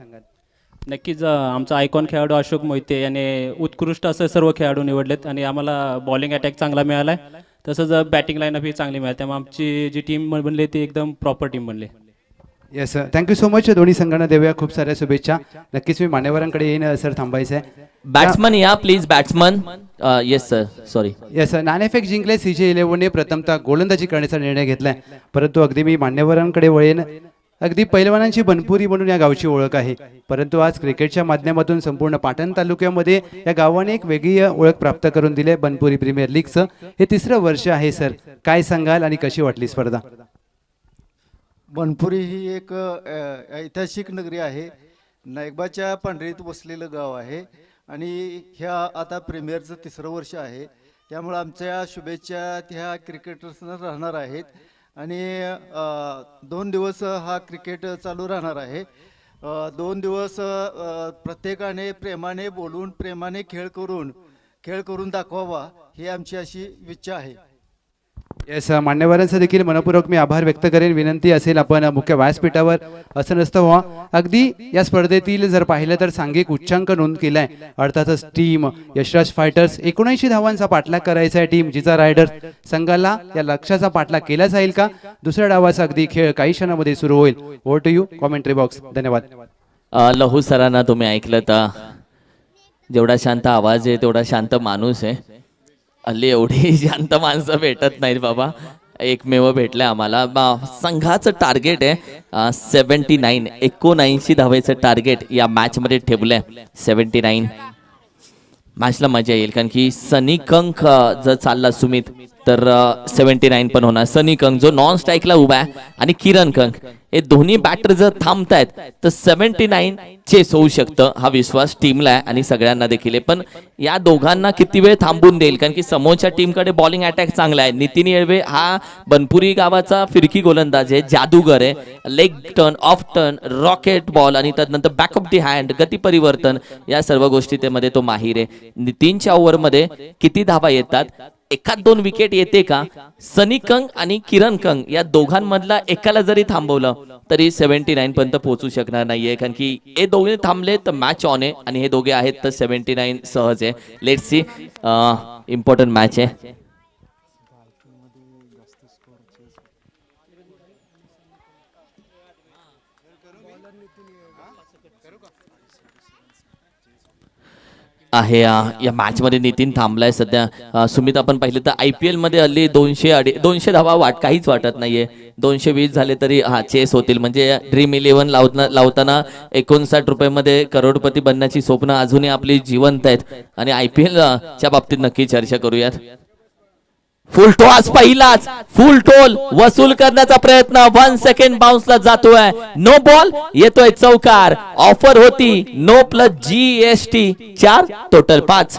Speaker 4: नक्कीच आमचा आयकॉन खेळाडू अशोक मोहिते याने उत्कृष्ट असे सर्व खेळाडू निवडलेत आणि आम्हाला बॉलिंग अटॅक चांगला मिळाला आहे. तसंच बॅटिंग लाईनअप ही चांगली मिळाली. त्यामुळे आमची जी टीम बनली ती एकदम प्रॉपर टीम बनली.
Speaker 2: Yes, thank you so much. दोन्ही संघांना देऊया खूप साऱ्या शुभेच्छा. नक्कीच मी मान्यवरांकडे येईन सर. थांबायचं आहे.
Speaker 1: बॅट्समन या please. Batsman. Yes sir, sorry.
Speaker 2: Yes, नाणेफेक जिंकले. CJ11ने प्रथमतः गोलंदाजी करण्याचा निर्णय घेतलाय. परंतु अगदी मी मान्यवरांकडे वळेन. अगदी पैलवानांची बनपुरी म्हणून या गावची ओळख आहे, परंतु आज क्रिकेटच्या माध्यमातून संपूर्ण पाटण तालुक्यामध्ये या गावाने एक वेगळी ओळख प्राप्त करून दिली. बनपुरी प्रीमियर लीगचं हे 3रं वर्ष आहे. सर, काय सांगाल आणि कशी वाटली स्पर्धा?
Speaker 5: बनपुरी ही एक ऐतिहासिक नगरी आहे. नायकबाच्या पांढरीत वसलेलं गाव आहे आणि ह्या आता प्रीमियरचं 3रं वर्ष आहे. त्यामुळे आमच्या शुभेच्छा ह्या क्रिकेटर्सना राहणार आहेत. आणि 2 दिवस हा क्रिकेट चालू राहणार आहे. 2 दिवस प्रत्येकाने प्रेमाने बोलून प्रेमाने खेळ करून दाखवावा ही आमची अशी इच्छा आहे.
Speaker 2: येस, मान्यवरांचा देखील मनपूर्वक मी आभार व्यक्त करेन. विनंती असेल आपण मुख्य व्यासपीठावर असं नसतं व्हा. अगदी या स्पर्धेतील जर पाहिलं तर सांघिक उच्चांक नोंद केलाय. अर्थातच टीम यशराज फायटर्स 79 धावांचा पाठलाग करायचा आहे. टीम जिजा रायडर्स संघाला या लक्ष्याचा पाठलाग केला जाईल का? दुसऱ्या डावाचा अगदी खेळ काही क्षणामध्ये सुरू होईल. Over to you commentary box. धन्यवाद.
Speaker 1: लहू सरांना तुम्ही ऐकलं तर जेवढा शांत आवाज आहे तेवढा शांत माणूस आहे. हल्ली एवढी शांत माणसं भेटत नाहीत बाबा. एकमेव भेटलंय आम्हाला. संघाचं टार्गेट आहे 79 79 धावायचं टार्गेट या मॅच मध्ये ठेवलंय. 79 मॅचला मजा येईल कारण की सनी कंक जर चालला सुमित तर 79 पण होणार. सनी कंक जो नॉन स्ट्राईकला उभा आहे आणि किरण कंक हे दोन्ही बॅटर जर थांबतायत तर 79 चेस होऊ शकतं. हा विश्वास टीमला आहे आणि सगळ्यांना देखील आहे. पण या दोघांना किती वेळ थांबून देईल कारण की समोरच्या टीमकडे बॉलिंग अटॅक चांगला आहे. नितीन येळवे हा बनपुरी गावाचा फिरकी गोलंदाज आहे, जादूगर आहे. Leg turn, of turn, rocket ball आणि त्यानंतर बॅकअप दी हँड, गती परिवर्तन या सर्व गोष्टी त्यामध्ये तो माहीर आहे. नितीनच्या ओव्हरमध्ये किती धावा येतात, एखाद 2 विकेट येते का? सनी कंग आणि किरण कंग या दोघांमधला एकाला जरी थांबवलं तरी 79 पर्यंत पोहोचू शकणार नाहीये कारण की हे दोघे थांबले तर मॅच ऑन आहे आणि हे दोघे आहेत तर 79 सहज आहे. लेट्स सी, इम्पॉर्टंट मॅच आहे. आहे या मॅच मध्ये नितीन थांबलाय सध्या. सुमित आपण पाहिलं तर IPL मध्ये हल्ली 200 धावा काहीच वाटत नाहीये. 220 झाले तरी चेस होतील. म्हणजे ड्रीम 11 लावताना 59 रुपयामध्ये करोडपती बनण्याची स्वप्न अजूनही आपली जिवंत आहेत आणि IPL च्या बाबतीत नक्की चर्चा करूयात. फुल टॉस, पहिलाच फुल टोल वसूल करण्याचा प्रयत्न. 1 सेकंड बाउन्सला जातोय. नो बॉल येतोय चौकार. ऑफर होती नो प्लस GST 4 टोटल 5.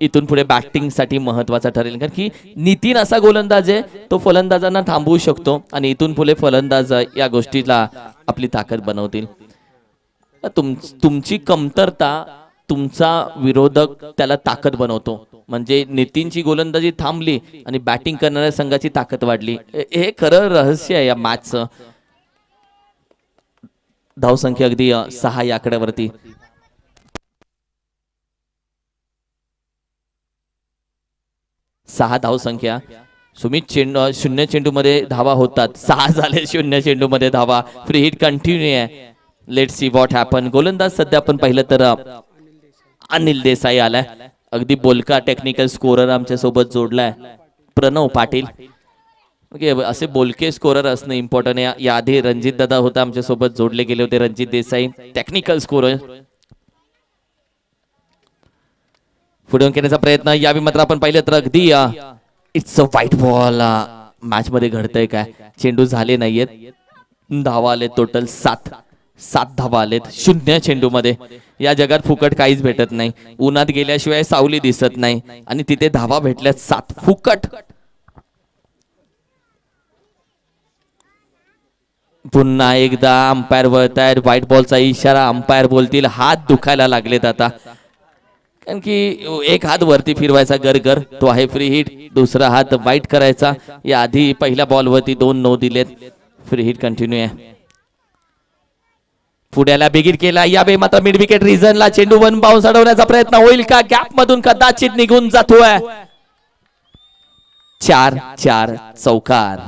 Speaker 1: इथून पुढे बॅटिंग साठी महत्वाचा ठरेल कारण की नितीन असा गोलंदाज आहे तो फलंदाजांना थांबवू शकतो आणि इथून पुढे फलंदाज या गोष्टीला आपली ताकद बनवतील. तुमची कमतरता तुमचा विरोधक त्याला ताकद बनवतो. म्हणजे नितीनची गोलंदाजी थांबली आणि बॅटिंग करणाऱ्या संघाची ताकद वाढली. हे खरं रहस्य आहे या मॅचचं. धावसंख्या अगदी 6 या आकड्यावरती. 6 धावसंख्या. सुमित शून्य चेंडू मध्ये धावा होतात. 6 झाले शून्य चेंडू मध्ये धावा. फ्री हिट कंटिन्यू आहे. Let's see what happen. गोलंदाज सध्या आपण पाहिलं तर अनिल देसाई आलाय. अगदी बोलका टेक्निकल स्कोरर आमच्या सोबत जोडलाय प्रणव पाटील. असे बोलके स्कोरर असणं इम्पॉर्टंट आहे. याआधी रणजित दादा होता आमच्या सोबत जोडले गेले होते. Ranjit Desai technical scorer. पुढे घेण्याचा प्रयत्न यावेळी मात्र आपण पाहिलं तर अगदी it's a white ball. Match मध्ये घडतंय काय? चेंडू झाले नाहीयेत. धावा आले टोटल 7 धावा आलेत शून्य चेंडू मध्ये. या जगात फुकट काहीच भेटत नाही. उन्हात गेल्याशिवाय सावली दिसत नाही आणि तिथे धावा भेटल्यात 7 फुकट. पुन्हा एकदा अंपायर वळतायत. व्हाईट बॉलचा इशारा. अंपायर बोलतील हात दुखायला लागलेत आता कारण की एक हात वरती फिरवायचा गरगर तो आहे फ्री हिट. दुसरा हात वाईट करायचा. या आधी पहिल्या बॉल वरती 2 नो दिलेत. फ्री हिट कंटिन्यू आहे. पुढ्याला बिगिट केला. यावेळी मात्र मिड विकेट रिझनला चेंडू 1 बाउन्स अडवण्याचा प्रयत्न होईल का? गॅप मधून कदाचित निघून जातोय. 4-4 चौकार.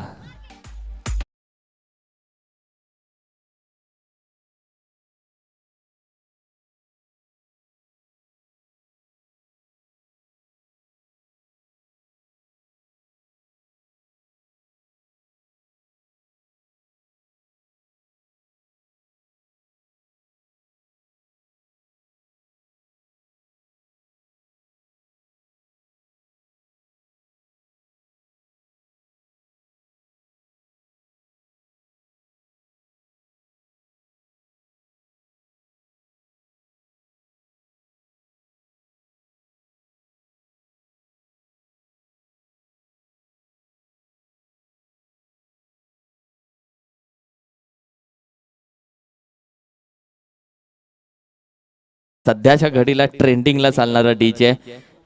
Speaker 1: सध्याच्या घडीला ट्रेंडिंगला चालणारा डीजे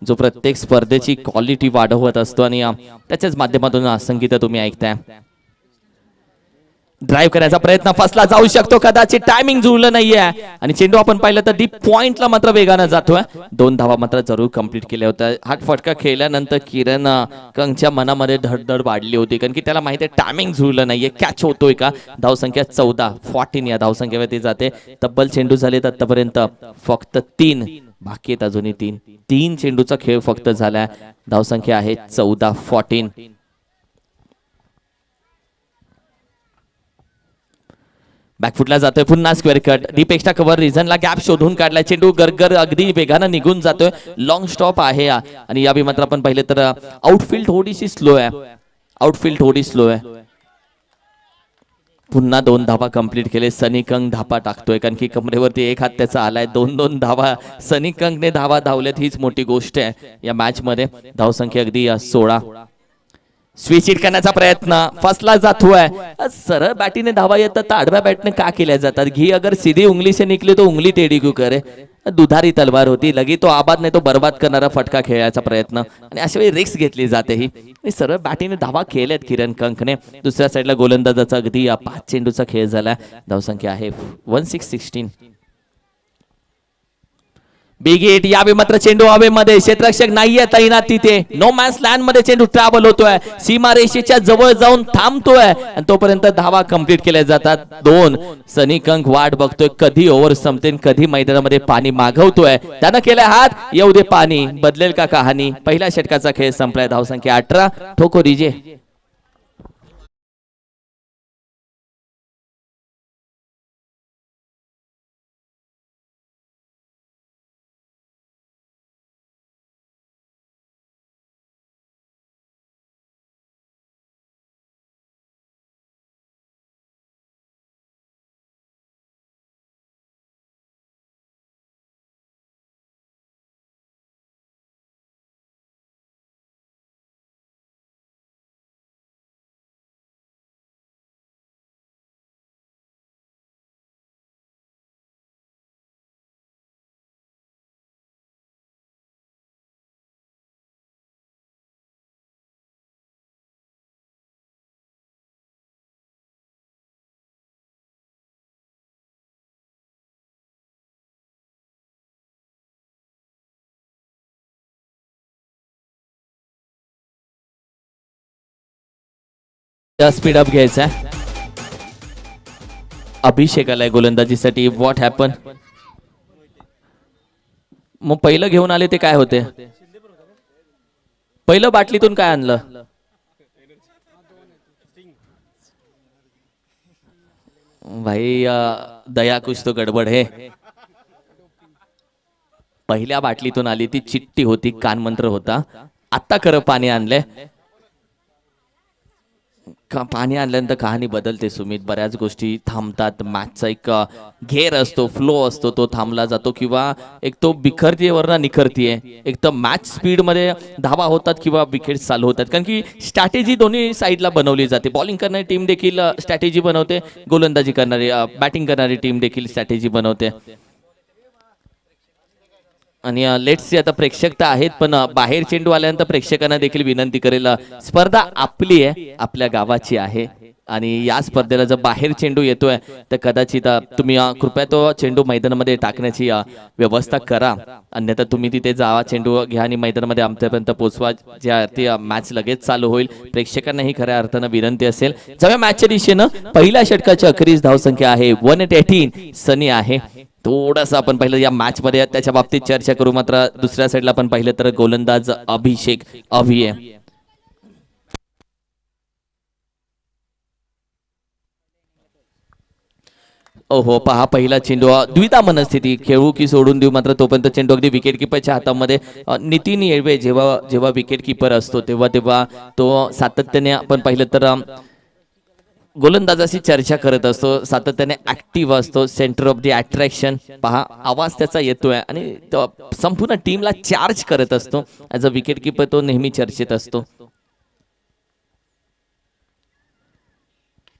Speaker 1: जो प्रत्येक स्पर्धेची क्वालिटी वाढवत असतो आणि त्याच्याच माध्यमातून संगीत तुम्ही ऐकताय. ड्राइव्ह करण्याचा प्रयत्न फसला जाऊ शकतो, कदाचित टायमिंग जुळलं नाहीये आणि चेंडू आपण पाहिलं तर डीप पॉइंटला मात्र वेगानं जातोय. 2 धावा मात्र जरूर कंप्लीट केल्या होत्या. हा फटका खेळल्यानंतर किरण कंगच्या मनामध्ये धडधड वाढली होती, कारण की त्याला माहिती आहे टायमिंग जुळलं नाहीये, कॅच होतोय का. धावसंख्या 14 या धावसंख्येवरती जाते. तब्बल चेंडू झालेत आतापर्यंत फक्त 3 बाकी आहेत, अजूनही 3 चेंडूचा खेळ फक्त झालाय. धावसंख्या आहे 14. बॅकफुटला जातोय, पुन्हा square cut, deep extra cover, रिझनला गॅप शोधून काढलाय. चेंडू गरगर अगदी वेगानं निघून जातोय. लॉंग स्टॉप आहे आणि या मात्र आपण पाहिलं तर आउटफील्ड थोडीशी स्लो आहे. पुन्हा 2 धावा कंप्लीट केले. सनी कंग धापा टाकतोय, कारण की कमरेवरती एक हात त्याचा आलाय. 2 धावा सनी कंगने धावल्यात, हीच मोठी गोष्ट आहे या मॅच मध्ये. धावसंख्या अगदी 16. स्विच हिट करण्याचा प्रयत्न फसला जातोय. सरळ बॅटीने धावा येतात तर आडव्या बॅटने का केल्या जातात. घी अगर सीधी उंगली से निकली तो उंगली टेढ़ी क्यों करे. दुधारी तलवार होती, लगी तो आबाद नाही तो बर्बाद करणारा फटका खेळायचा प्रयत्न आणि अशा वेळी रिस्क घेतली जाते ही. सरळ बॅटीने धावा केल्यात किरण कंकने. दुसऱ्या साईडला गोलंदाजाचा अगदी 5 चेंडूचा खेळ झाला. धावसंख्या आहे 16. Big hit. यावेळी मात्र चेंडू हवेमध्ये, क्षेत्ररक्षक नाहीये तैनात तिथे. नो मॅन्स लँड मध्ये चेंडू ट्रॅव्हल होतोय, सीमा रेषेच्या जवळ जाऊन थांबतोय आणि तोपर्यंत धावा कंप्लीट केल्या जातात 2. सनी कंक वाट बघतोय कधी ओव्हर संपते, कधी मैदानामध्ये पाणी मागवतोय. त्यानं केलाय हात, येऊ दे पाणी, बदलेल का कहाणी. पहिल्या षटकाचा खेळ संपलाय. धावसंख्या 18. ठोको डीजे. स्पीड अप घ्यायचा. अभिषेक आलाय गोलंदाजीसाठी. What happen. मग पहिलं घेऊन आले ते काय होते. पहिलं बाटलीतून काय आणलं. भाई दया कुछ तो गडबड है. पहिल्या बाटलीतून आली ती चिट्टी होती, कानमंत्र होता. आता खरं पाणी आणलंय. पाणी आणल्यानंतर कहाणी बदलते सुमित. बऱ्याच गोष्टी थांबतात. मॅचचा एक घेर असतो, फ्लो असतो, तो थांबला जातो किंवा एक तो बिखरतीये वरना निखरतीये. एक तर मॅच स्पीड मध्ये धावा होतात किंवा विकेट चालू होतात, कारण की स्ट्रॅटेजी दोन्ही साईडला बनवली जाते. बॉलिंग करणारी टीम देखील स्ट्रॅटेजी बनवते, गोलंदाजी करणारी बॅटिंग करणारी टीम देखील स्ट्रॅटेजी बनवते. आणि लेट्स सी, आता प्रेक्षक तर आहेत पण बाहेर चेंडू आल्यानंतर प्रेक्षकांना देखील विनंती करेल, स्पर्धा आपली आहे, आपल्या गावाची आहे. आणि या स्पर्धेला जर बाहेर चेंडू येतोय तर कदाचित तुम्ही कृपया तो चेंडू मैदानामध्ये टाकण्याची व्यवस्था करा, अन्यथा तुम्ही तिथे जावा, चेंडू घ्या आणि मैदानामध्ये आमच्यापर्यंत पोहोचवा, ज्या ती मॅच लगेच चालू होईल. प्रेक्षकांनाही खऱ्या अर्थानं विनंती असेल. जेव्हा मॅचच्या दिशेनं पहिल्या षटकाची अखेरीस धावसंख्या आहे 118. सनी आहे. थोडंसं आपण पाहिलं या मॅच मध्ये त्याच्या बाबतीत चर्चा करू. मात्र दुसऱ्या साईडला आपण पाहिलं तर गोलंदाज अभिषेक अभिये. ओहो, पहा पहिला चेंडू द्विधा मनस्थिती, खेळू की सोडून देऊ. मात्र तोपर्यंत चेंडू अगदी विकेट किपरच्या हातामध्ये. नितीन येळवे जेव्हा विकेट किपर असतो तेव्हा तो सातत्याने आपण पाहिलं तर गोलंदाजाशी चर्चा करत असतो, सातत्याने ऍक्टिव्ह असतो, सेंटर ऑफ द अट्रॅक्शन. पहा आवाज त्याचा येतोय आणि संपूर्ण टीमला चार्ज करत असतो. ऍज अ विकेट किपर तो नेहमी चर्चेत असतो.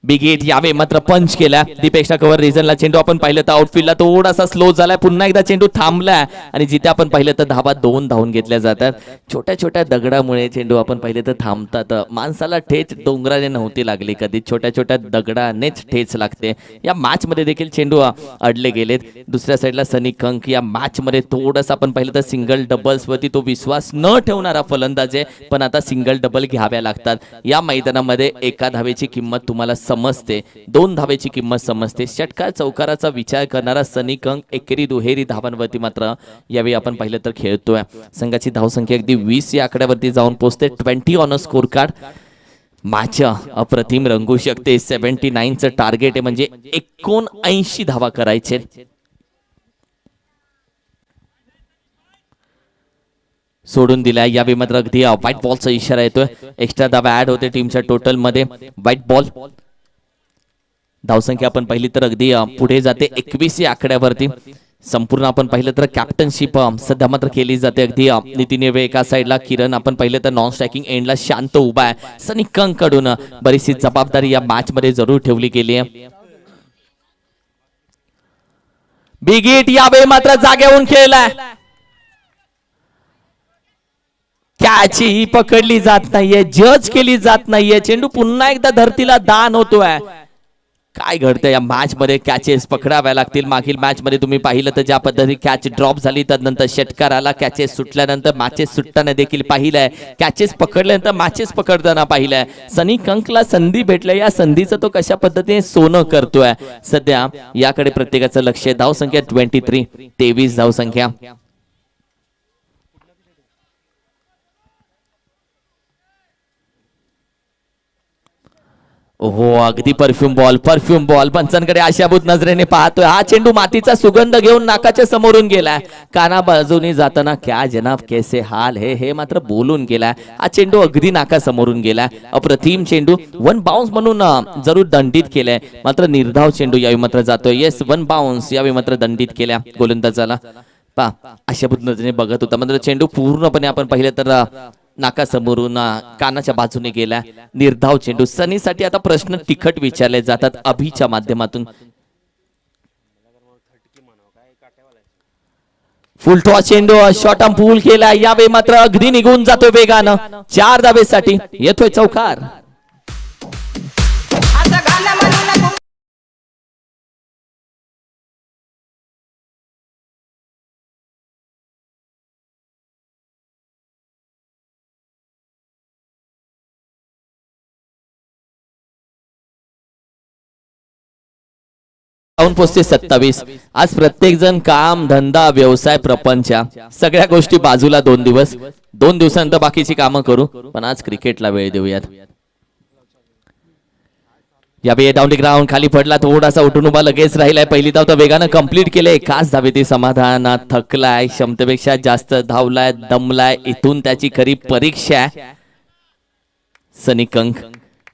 Speaker 1: बिग हिट यावे मात्र पंच केला. दीपेक्षा कव्हर रिझनला चेंडू आपण पाहिलं तर आउटफील्डला थोडासा स्लो झालाय. पुन्हा एकदा चेंडू थांबलाय आणि जिथे आपण पाहिलं तर धावा 2 धावून घेतल्या जातात. छोट्या छोट्या दगडामुळे चेंडू आपण पाहिले तर थांबतात. माणसाला ठेच डोंगराने नव्हती लागली कधी, छोट्या छोट्या दगडानेच ठेच लागते. या मॅच मध्ये देखील चेंडू अडले गेलेत. दुसऱ्या साईडला सनी कंक या मॅच मध्ये थोडंसं आपण पाहिलं तर सिंगल डबल्स वरती तो विश्वास न ठेवणारा फलंदाज आहे, पण आता सिंगल डबल घ्याव्या लागतात. या मैदानामध्ये एका धावेची किंमत तुम्हाला समजते, 2 धावेची किंमत समजते. षटकार चौकाराचा विचार करणारा सनी कंक एकेरी दुहेरी धावांवरती मात्र यावेळी आपण पाहिलं तर खेळतोय. संघाची धावसंख्या अगदी 20 या आकड्यावरती जाऊन पोहोचते. 20 on a score card. Match अप्रतिम रंगू शकते. 79चं टार्गेट आहे, म्हणजे 79 धावा करायचे. सोडून दिल्या यावेळी मात्र अगदी व्हाईट बॉलचा इशारा येतोय. एक्स्ट्रा धावा ऍड होते टीमच्या टोटल मध्ये. White ball. धावसंख्या आपण पाहिली तर अगदी पुढे जाते 21 या आकड्यावरती. संपूर्ण आपण पाहिलं तर कॅप्टनशिप सध्या मात्र केली जाते. अगदी नितीन येळवे एका साईडला, किरण आपण पाहिलं तर नॉन स्ट्रायकिंग एंडला शांत उभा आहे. सनी कंक कडून बरीचशी जबाबदारी या मॅच मध्ये जरूर ठेवली गेली आहे. बिग हिट यावेळी मात्र जागेहून खेळलाय. कॅच ही पकडली जात नाहीये, जज केली जात नाहीये. चेंडू पुन्हा एकदा धरतीला दान होतोय. काय घडतंय या मॅच मध्ये? कॅचेस पकडाव्या लागतील. मागील मॅच मध्ये तुम्ही पाहिलं तर ज्या पद्धती कॅच ड्रॉप झाली, त्यानंतर षटकार आला. कॅचेस सुटल्यानंतर मॅचेस सुटताना देखील पाहिलंय, कॅचेस पकडल्यानंतर मॅचेस पकडताना पाहिलंय. सनी कंकला संधी भेटल्या, या संधीचं तो कशा पद्धतीने सोनं करतोय सध्या याकडे प्रत्येकाचं लक्ष आहे. धावसंख्या 23 धावसंख्या. ओहो, अगदी परफ्यूम बॉल पंचांकडे आशाभूत नजरेने पाहतोय. हा चेंडू मातीचा सुगंध घेऊन नाकाच्या समोरून गेलाय. काना बाजूनी जाताना क्या जनाब कैसे हाल हे मात्र बोलून गेलाय. हा चेंडू अगदी नाका समोरून गेलाय. अप्रतिम चेंडू. 1 बाउन्स म्हणून जरूर दंडित केलाय, मात्र निर्धाव चेंडू यावेळी मात्र जातोय. येस, 1 बाउन्स यावेळी मात्र दंडित केल्या गोलंदाजाला. पा आशाभूत नजरेने बघत होता, मात्र चेंडू पूर्णपणे आपण पाहिलं तर नाका समोरून कानाच्या बाजूने गेला. निर्धाव चेंडू. सनीसाठी आता प्रश्न तिखट विचारले जातात अभिच्या माध्यमातून. फुल टॉस चेंडू, शॉर्ट आर्म पूल केला. यावेळी मात्र अगदी निघून जातोय वेगानं. 4 धावेसाठी येतोय चौकार. पोचते 27. आज प्रत्येक जण काम, धंदा, व्यवसाय, प्रपंच सगळ्या गोष्टी बाजूला 2 दिवसानंतर बाकीची कामं करू, पण आज क्रिकेटला वेळ देऊयात. यावेळी डाऊन द ग्राउंड खाली पडला, थोडासा उठून उभा लगेच राहिलाय. पहिली धाव तर वेगानं कंप्लीट केले. खास धावेती समाधानात थकलाय, क्षमतेपेक्षा जास्त धावलाय, दमलाय. इथून त्याची खरी परीक्षा. सनी कंक.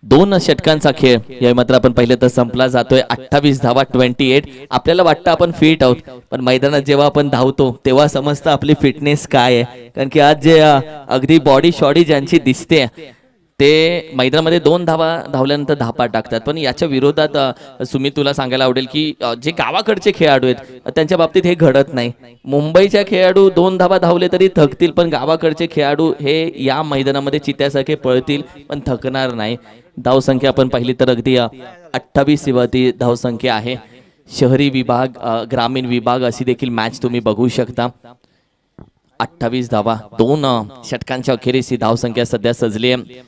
Speaker 1: 2 षटकांचा खेळ या मात्र आपण पाहिलं तर संपला जातोय. 28 धावा 28. आपल्याला वाटतं आपण फिट आहोत, पण मैदानात जेव्हा आपण धावतो तेव्हा समजतं आपली फिटनेस काय आहे. कारण की आज जे अगदी बॉडी शॉडी ज्यांची दिसते ते मैदानामध्ये 2 धावा धावल्यानंतर धापा टाकतात. पण याच्या विरोधात सुमित तुला सांगायला आवडेल की जे गावाकडचे खेळाडू आहेत त्यांच्या बाबतीत हे घडत नाही. मुंबईच्या खेळाडू 2 धावा धावले तरी थकतील, पण गावाकडचे खेळाडू हे या मैदानामध्ये चित्यासारखे पळतील पण थकणार नाही. धावसंख्या आपण पाहिली तर अगदी 28 वरती धावसंख्या आहे. शहरी विभाग ग्रामीण विभाग अशी देखील मॅच तुम्ही बघू शकता. 28 धावा, 2 षटकांच्या अखेरीस ही धावसंख्या सध्या सजली आहे.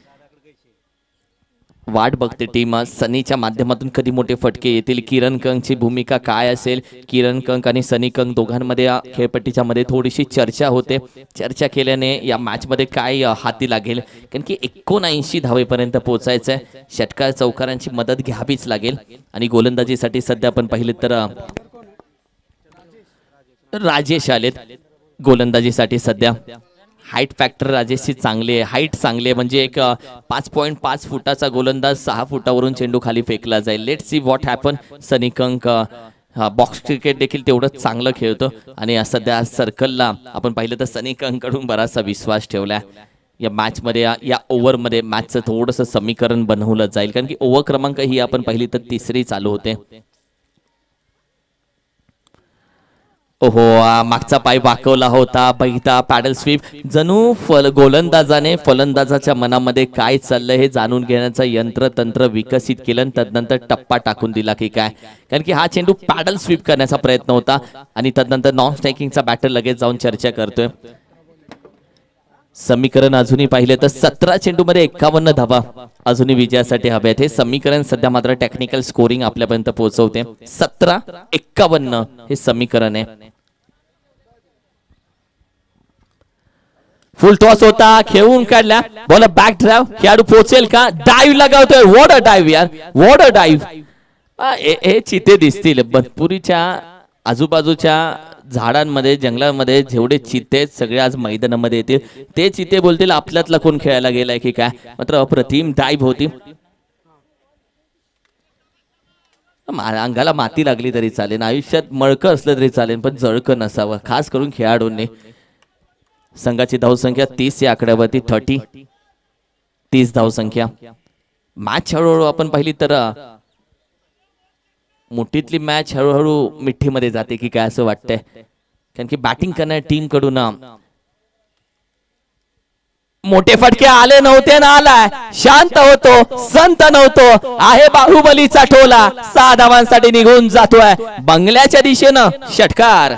Speaker 1: वाट बघते टीम सनीच्या माध्यमातून कधी मोठे फटके येतील. किरण कंकची भूमिका काय असेल? किरण कंक आणि सनी कंक दोघांमध्ये या खेळपट्टीच्या मध्ये थोडीशी चर्चा होते. चर्चा केल्याने या मॅच मध्ये काय हाती लागेल, कारण की 79 धावेपर्यंत पोहोचायचं आहे. षटकार चौकारांची मदत घ्यावीच लागेल. आणि गोलंदाजीसाठी सध्या आपण पाहिले तर राजेश आलेत गोलंदाजीसाठी सध्या. हाईट फॅक्टर राजेशची चांगली आहे, हाईट चांगली आहे, म्हणजे एक 5.5 फुटाचा गोलंदाज 6 फुटावरून चेंडू खाली फेकला जाईल. Let's see what happen. Sunny कंक बॉक्स क्रिकेट देखील तेवढंच चांगलं खेळतो आणि सध्या सर्कलला आपण पाहिलं तर सनी कंक कडून बराचसा विश्वास ठेवलाय. या मॅच मध्ये या ओव्हरमध्ये मॅचचं थोडंसं समीकरण बनवलं जाईल, कारण की ओव्हर क्रमांक ही आपण पाहिली तर 3री चालू होते. ओहो, मागचा पाय वाकवला होता. बघता पॅडल स्वीप. जणू गोलंदाजाने फलंदाजाच्या मनामध्ये काय चाललंय हे जाणून घेण्याचं यंत्र विकसित केलं आणि तदनंतर टप्पा टाकून दिला की काय, कारण की हा चेंडू पॅडल स्वीप करण्याचा प्रयत्न होता आणि तदनंतर नॉन स्ट्रायकिंगचा बॅटर लगेच जाऊन चर्चा करतोय. समीकरण अजूनही पाहिले तर 17 चेंडूमध्ये 51 धावा अजूनही विजयासाठी हव्यात. हे समीकरण सध्या मात्र टेक्निकल स्कोरिंग आपल्यापर्यंत पोहोचवते. 17-51 हे समीकरण आहे. फुल टॉस होता, खेळून काढला बॉल, बॅक ड्राइव्ह. खेळाडू पोहोचेल का? डाईव्ह लगावतोय. वॉट अ डाईव्ह यार, वॉट अ डाईव्ह. हे चिते दिसतील बनपुरीच्या आजूबाजूच्या झाडांमध्ये, जंगलामध्ये जेवढे चिते आहेत सगळे आज मैदानामध्ये येतील. ते चिते बोलतील आपल्यातला कोण खेळायला गेलाय की काय. मात्र अप्रतिम डाईव्ह होती. अंगाला माती लागली तरी चालेल, आयुष्यात मळकं असलं तरी चालेल, पण जळकं नसावं, खास करून खेळाडूंनी. संघाची धावसंख्या 30 या आकड्यावरती. 30 धावसंख्या. मॅच हळूहळू आपण पाहिली तर मोठीतली मॅच हळूहळू मिठीमध्ये जाते की काय असं वाटतंय, कारण की बॅटिंग करणाऱ्या टीम कडून मोठे फटके आले नव्हते ना आलाय. शांत होतो, संत नव्हतो, आहे बाहुबलीचा टोला. 6 धावांसाठी निघून जातोय बंगल्याच्या दिशेनं. षटकार.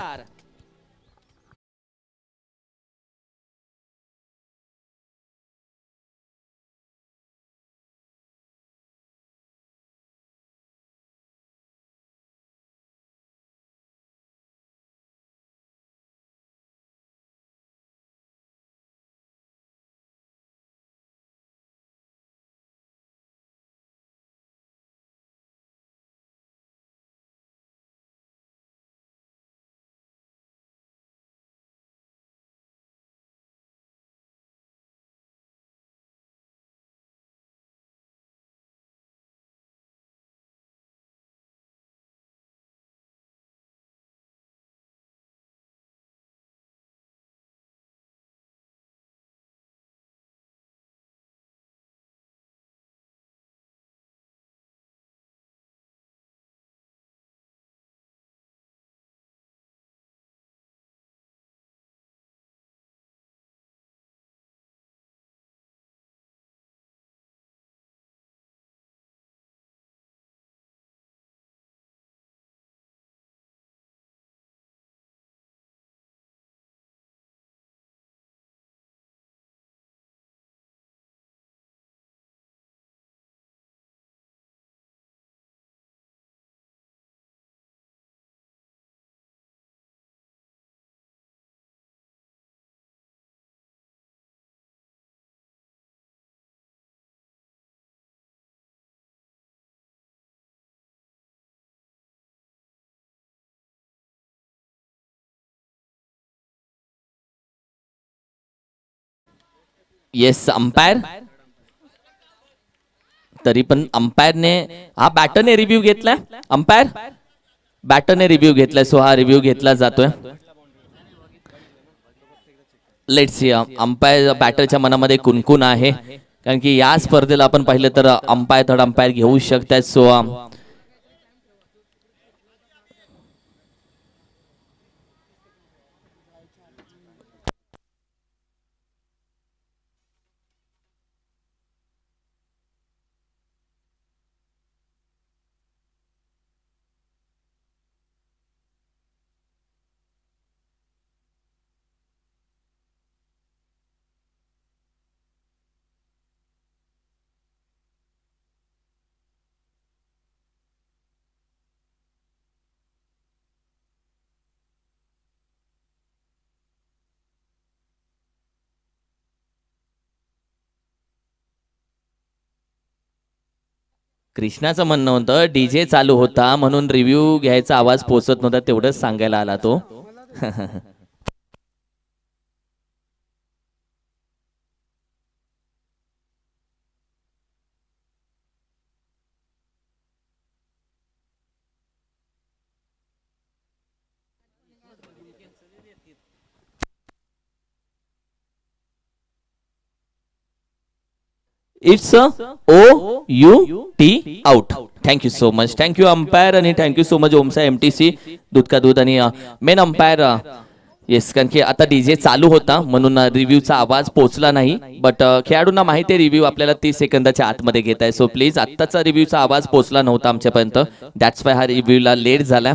Speaker 1: Yes umpire. तरी पण अंपायरने हा बॅटरने रिव्ह्यू घेतलाय. अंपायर बॅटरने रिव्ह्यू घेतलाय, सो हा रिव्ह्यू घेतला जातोय. Let's see. अंपायर बॅटरच्या मनामध्ये कुणकुण आहे, कारण की या स्पर्धेला आपण पाहिलं तर अंपायर थर्ड अंपायर घेऊ शकतात. सो कृष्णाचं म्हणणं होतं डीजे चालू होता म्हणून रिव्ह्यू घ्यायचा आवाज पोचत नव्हता, तेवढंच सांगायला आला तो. It's OUT out. Thank you so much. Thank you umpire आणि थँक्यू सो मच ओमसा MTC दूध का दूध आणि मेन अंपायर. येस, कारण की आता डीजे चालू होता म्हणून रिव्ह्यूचा आवाज पोहोचला नाही. बट खेळाडूंना माहिती आहे रिव्ह्यू आपल्याला 30 सेकंदाच्या आतमध्ये घेत आहे. सो प्लीज आत्ताचा रिव्ह्यूचा आवाज पोहोचला नव्हता आमच्यापर्यंत, दॅट्स वाय हा रिव्ह्यूला लेट झाला.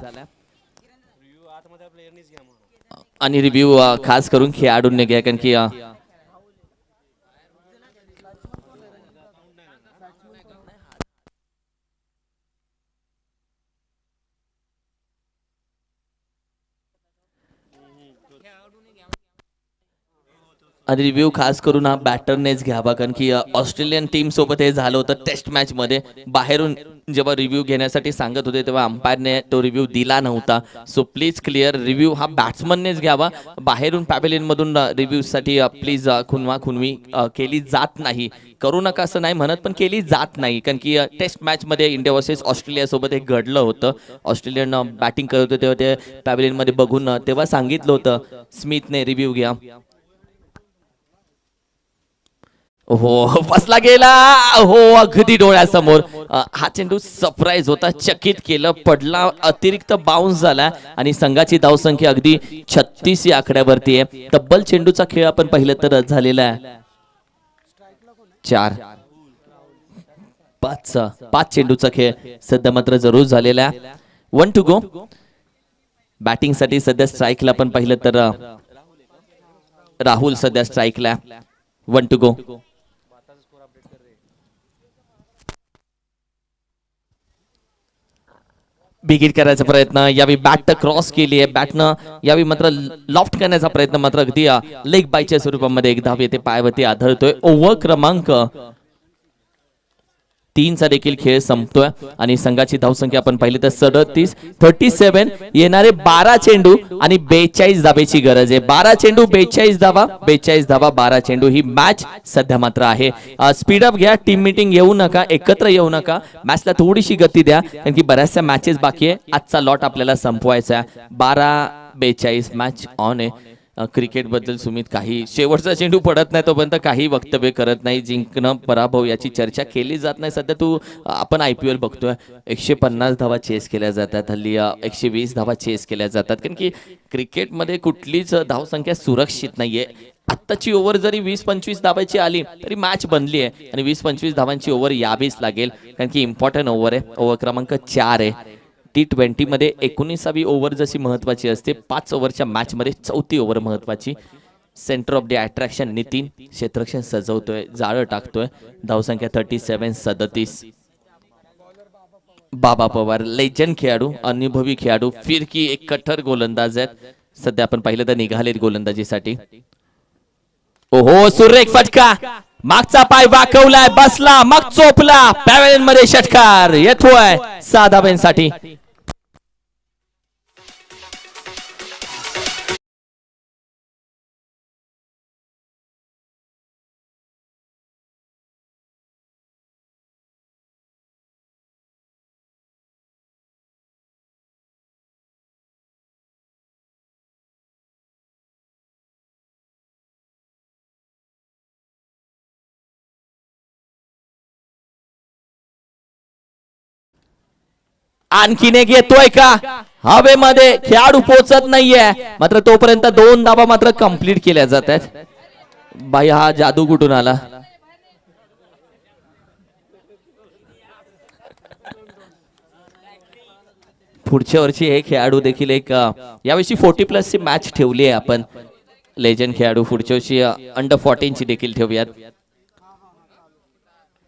Speaker 1: आणि रिव्ह्यू खास करून खेळाडूंनी घ्या, कारण की आणि रिव्ह्यू खास करून हा बॅटरनेच घ्यावा, कारण की ऑस्ट्रेलियन टीम सोबत हे झालं होतं टेस्ट मॅच मध्ये. बाहेरून जेव्हा रिव्ह्यू घेण्यासाठी सांगत होते तेव्हा अंपायरने तो रिव्ह्यू दिला नव्हता. सो प्लीज क्लिअर रिव्ह्यू हा बॅट्समननेच घ्यावा. बाहेरून पॅव्हेलियन मधून रिव्ह्यू साठी प्लीज खुनवा खुनवी केली जात नाही. करू नका असं नाही म्हणत, पण केली जात नाही, कारण की टेस्ट मॅच मध्ये इंडिया वर्सेस ऑस्ट्रेलिया सोबत हे घडलं होतं. ऑस्ट्रेलियन बॅटिंग करत होते तेव्हा ते पॅव्हेलियन मध्ये बघून तेव्हा सांगितलं होतं स्मिथने रिव्ह्यू घ्या. हो, फसला गेला. हो, अगदी डोळ्यासमोर. हा चेंडू सरप्राईज होता, चकित केलं, पडला, अतिरिक्त बाउन्स झाला आणि संघाची धावसंख्या अगदी 36 या आकड्यावरती आहे. तब्बल चेंडूचा खेळ आपण पाहिलं तर झालेला आहे 4 5 चेंडूचा खेळ सध्या मात्र जरूर झालेला आहे. 1 to go. बॅटिंग साठी सध्या स्ट्राईकला आपण पाहिलं तर राहुल सध्या स्ट्राईकला. 1 to go. बिगिट करायचा प्रयत्न, यावेळी बॅट क्रॉस केली आहे, बॅटनं यावेळी मात्र लॉफ्ट करण्याचा प्रयत्न मात्र अगदी लेग बायच्या स्वरूपामध्ये एक धाव येते, पायावरती आढळतोय. ओव्हर क्रमांक 3 चा देखील खेळ संपतोय आणि संघाची धावसंख्या आपण पाहिली तर 37 येणारे 12 चेंडू आणि 42 धावेची गरज आहे. 12 चेंडू 42 धावा, 42 धावा 12 चेंडू ही मॅच सध्या मात्र आहे. स्पीडअप घ्या, टीम मीटिंग येऊ नका, एकत्र येऊ नका, मॅचला थोडीशी गती द्या, कारण की बऱ्याचशा मॅचेस बाकी आहे. आजचा लॉट आपल्याला संपवायचा आहे. 12-42 मॅच ऑन आहे. क्रिकेट बद्दल सुमित काही शेवटचा चेंडू पडत नाही तोपर्यंत काही वक्तव्य करत नाही. जिंकणं पराभव याची चर्चा केली जात नाही. सध्या आपण IPL बघतोय, 150 धावा चेस केल्या जातात, हल्ली 120 धावा चेस केल्या जातात, कारण की क्रिकेटमध्ये कुठलीच धावसंख्या सुरक्षित नाहीये. आत्ताची ओव्हर जरी 20-25 धावांची आली तरी मॅच बनली आहे आणि 20-25 धावांची ओव्हर यावीच लागेल, कारण की इम्पॉर्टंट ओव्हर आहे. ओव्हर क्रमांक 4 आहे. T20 मध्ये 19वी ओव्हर जशी महत्वाची असते, 5 ओव्हरच्या मॅच मध्ये 4थी ओव्हर महत्वाची. Centre of the attraction Nitin क्षेत्ररक्षण सजवतोय, जाळं टाकतोय. धावसंख्या 37-37. बाबा पवार लेजंड खेळाडू, अनुभवी खेळाडू, फिरकी एक कठोर गोलंदाज आहेत. सध्या आपण पाहिलं तर निघालेत गोलंदाजीसाठी. ओहो, सुरेख फटका, मागचा पाय वाकवलाय, बसला, मग चोपला, पॅव्हेलियन मध्ये षटकार येतोय 6 धावांसाठी. आणखीन एक येतोय का हवेमध्ये, खेळाडू पोहोचत नाहीये, मात्र तोपर्यंत 2 धावा मात्र कंप्लीट केल्या जात आहेत. बाई, हा जादू कुठून आला? पुढच्या वर्षी हे खेळाडू देखील एक यावर्षी 40+ ची मॅच ठेवली आहे आपण. लेजंड खेळाडू पुढच्या वर्षी अंडर 14 ची देखील ठेवूयात.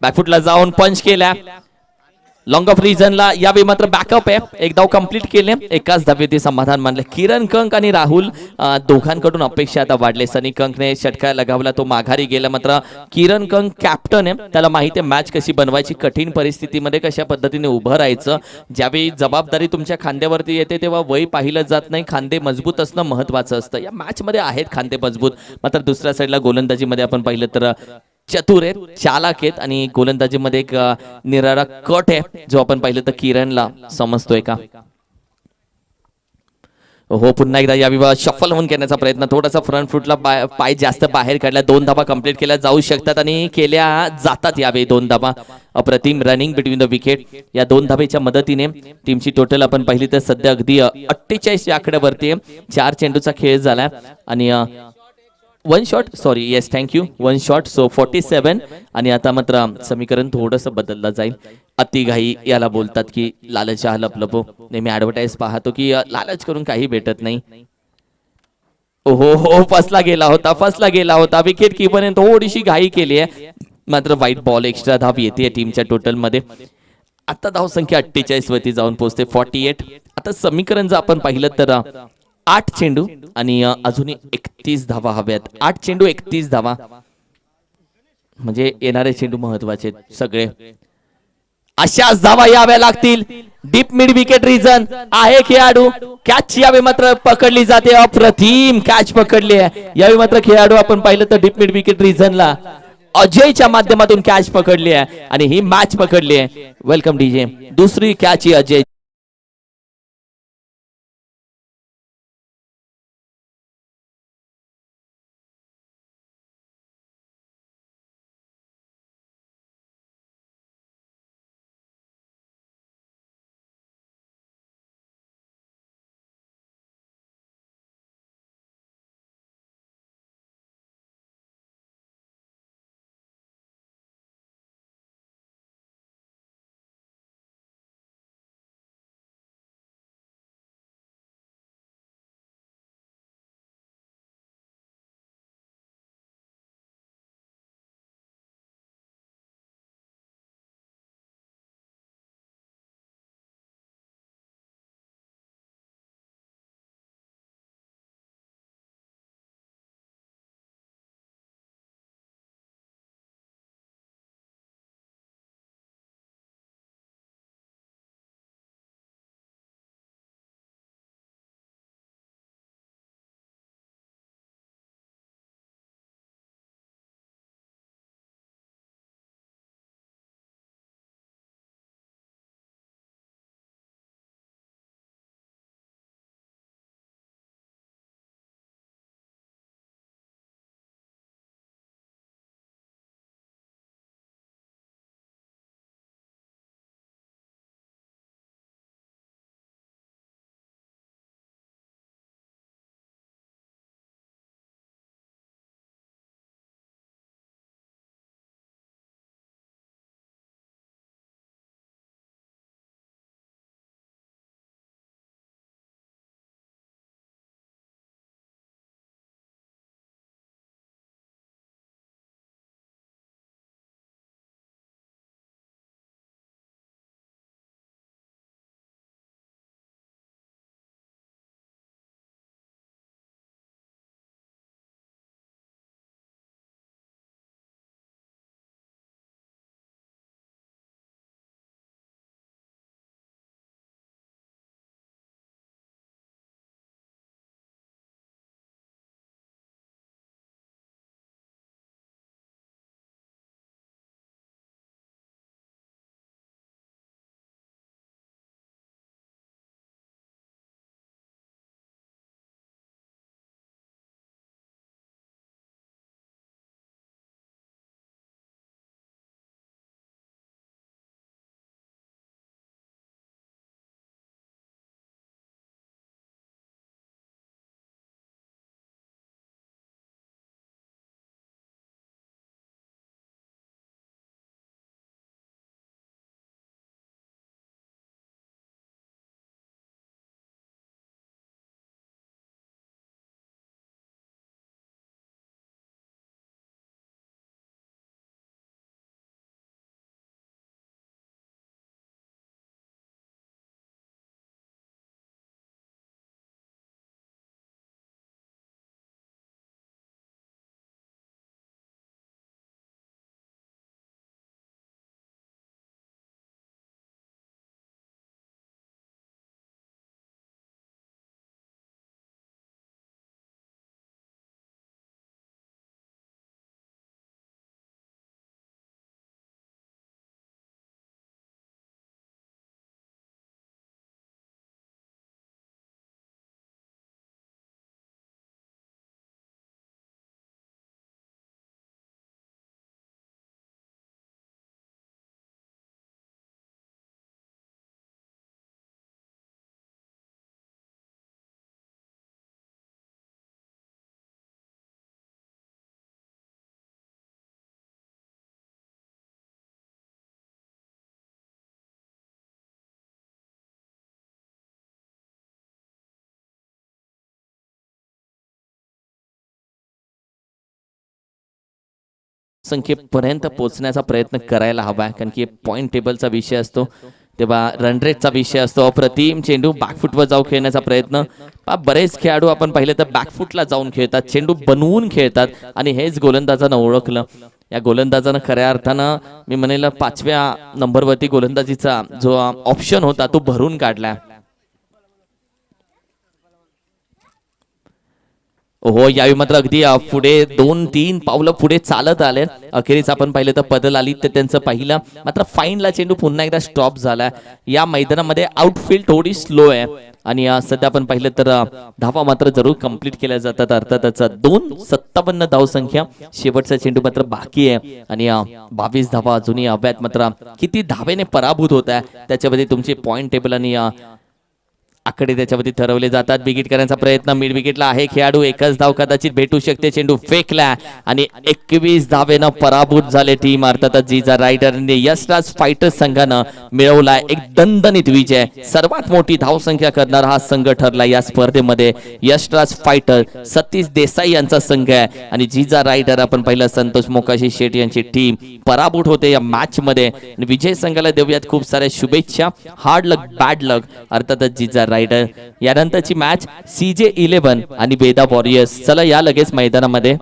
Speaker 1: बॅकफुटला जाऊन पंच केला, लॉंग ऑफ रिझनला यावेळी मात्र बॅकअप आहे. एक धाव कंप्लीट केले, एकाच धावेत समाधान मानले. किरण कंक आणि राहुल दोघांकडून अपेक्षा आता वाढले. सनी कंकने षटकार लगावला, तो माघारी गेला. मात्र किरण कंक कॅप्टन आहे, त्याला माहिती आहे मॅच कशी बनवायची, कठीण परिस्थितीमध्ये कशा पद्धतीने उभं राहायचं. ज्यावेळी जबाबदारी तुमच्या खांद्यावरती येते तेव्हा वय पाहिलं जात नाही, खांदे मजबूत असणं महत्वाचं असतं. या मॅच मध्ये आहेत खांदे मजबूत. मात्र दुसऱ्या साईडला गोलंदाजीमध्ये आपण पाहिलं तर चतुर आहेत, चालाक आहेत आणि गोलंदाजीमध्ये एक निराळा कट आहे जो आपण पाहिलं तर किरणला समजतोय का. हो, पुन्हा एकदा या विभागात शफल होऊन करण्याचा प्रयत्न, थोडासा फ्रंट फुटला, पाय जास्त बाहेर काढला. 2 धाबा कंप्लीट केल्या जाऊ शकतात आणि केल्या जातात यावेळी 2 धाबा. अप्रतिम रनिंग बिटवीन द विकेट. या 2 धाब्याच्या मदतीने टीमची टोटल आपण पाहिली तर सध्या अगदी 48 या आकड्यावरती आहे. 4 चेंडूचा खेळ झाला आणि 1 shot, sorry, yes, thank you, 1 shot, so 47. आणि आता मात्र समीकरण थोडंसं बदललं जाईल. अतिघाई याला बोलतात की लालच लपलपो. नेहमी ऍडव्हर्टाईज पाहतो की लालच करून काही भेटत नाही. हो हो, फसला गेला होता. विकेट कीपरने थोडीशी घाई केली आहे. मात्र व्हाईट बॉल, एक्स्ट्रा धाव येते टीमच्या टोटल मध्ये. आता धाव संख्या 48 वरती जाऊन पोहोचते, 48. आता समीकरण जर आपण पाहिलं तर 8 चेंडू आणि अजूनही 31 धावा हव्यात. 8 चेंडू 31 धावा, म्हणजे येणारे चेंडू महत्वाचे सगळे. अशाच धावा याव्या लागतील. डीप मिड विकेट रिजन आहे खेळाडू. कॅच यावेळी मात्र पकडली जाते, अप्रतिम कॅच पकडली आहे यावेळी मात्र खेळाडू. आपण पाहिलं तर डीप मिड विकेट रिजनला अजयच्या माध्यमातून कॅच पकडली आहे आणि ही मॅच पकडली आहे. Welcome DJ. दुसरी कॅच ही अजय. संख्येपर्यंत पोहोचण्याचा प्रयत्न करायला हवा कारण की पॉइंट टेबलचा विषय असतो तेव्हा रन रेटचा विषय असतो. अप्रतिम चेंडू बॅकफुटवर जाऊन खेळण्याचा प्रयत्न. बरेच खेळाडू आपण पाहिले तर बॅकफुटला जाऊन खेळतात, चेंडू बनवून खेळतात आणि हेच गोलंदाजानं ओळखलं. या गोलंदाजानं खऱ्या अर्थानं मी म्हणेल 5व्या नंबरवरती गोलंदाजीचा जो ऑप्शन होता तो भरून काढला. हो यावेळी मात्र अगदी पुढे 2-3 पावलं पुढे चालत आले. अखेरीस आपण पाहिलं तर पदल आली तर त्यांचं पहिलं मात्र फाईनला चेंडू पुन्हा एकदा स्टॉप झाला. या मैदानामध्ये आउटफील्ड थोडी स्लो आहे आणि सध्या आपण पाहिलं तर धावा मात्र जरूर कंप्लीट केल्या जातात. अर्थातच 2:57 धावसंख्या. शेवटचा चेंडू मात्र बाकी आहे आणि 22 धावा अजूनही हव्यात. मात्र किती धावेने पराभूत होत आहे त्याच्यामध्ये तुमचे पॉइंट टेबल आणि आकडे त्याच्यामध्ये ठरवले जातात. विकेट करण्याचा प्रयत्न मिड विकेटला आहे खेळाडू. एकच धाव कदाचित भेटू शकते. चेंडू फेकला आणि 21 धावेनं पराभूत झाले टीम. अर्थातच जिजा रायडरने यशराज फायटर्स संघानं मिळवला एक दणदणीत विजय. सर्वात मोठी धावसंख्या करणारा हा संघ ठरला या स्पर्धेमध्ये. यशराज फायटर सतीश देसाई यांचा संघ आहे आणि जिजा रायडर आपण पाहिलं संतोष मोकाशी शेट्टी यांची टीम पराभूत होते या मॅच मध्ये. विजय संघाला देऊयात खूप साऱ्या शुभेच्छा. हार्ड लक बॅड लक. अर्थातच जिजा रायडर. यानंतरची मॅच CJ11 आणि बेदा वॉरियर्स. चला या लगेच मैदानामध्ये.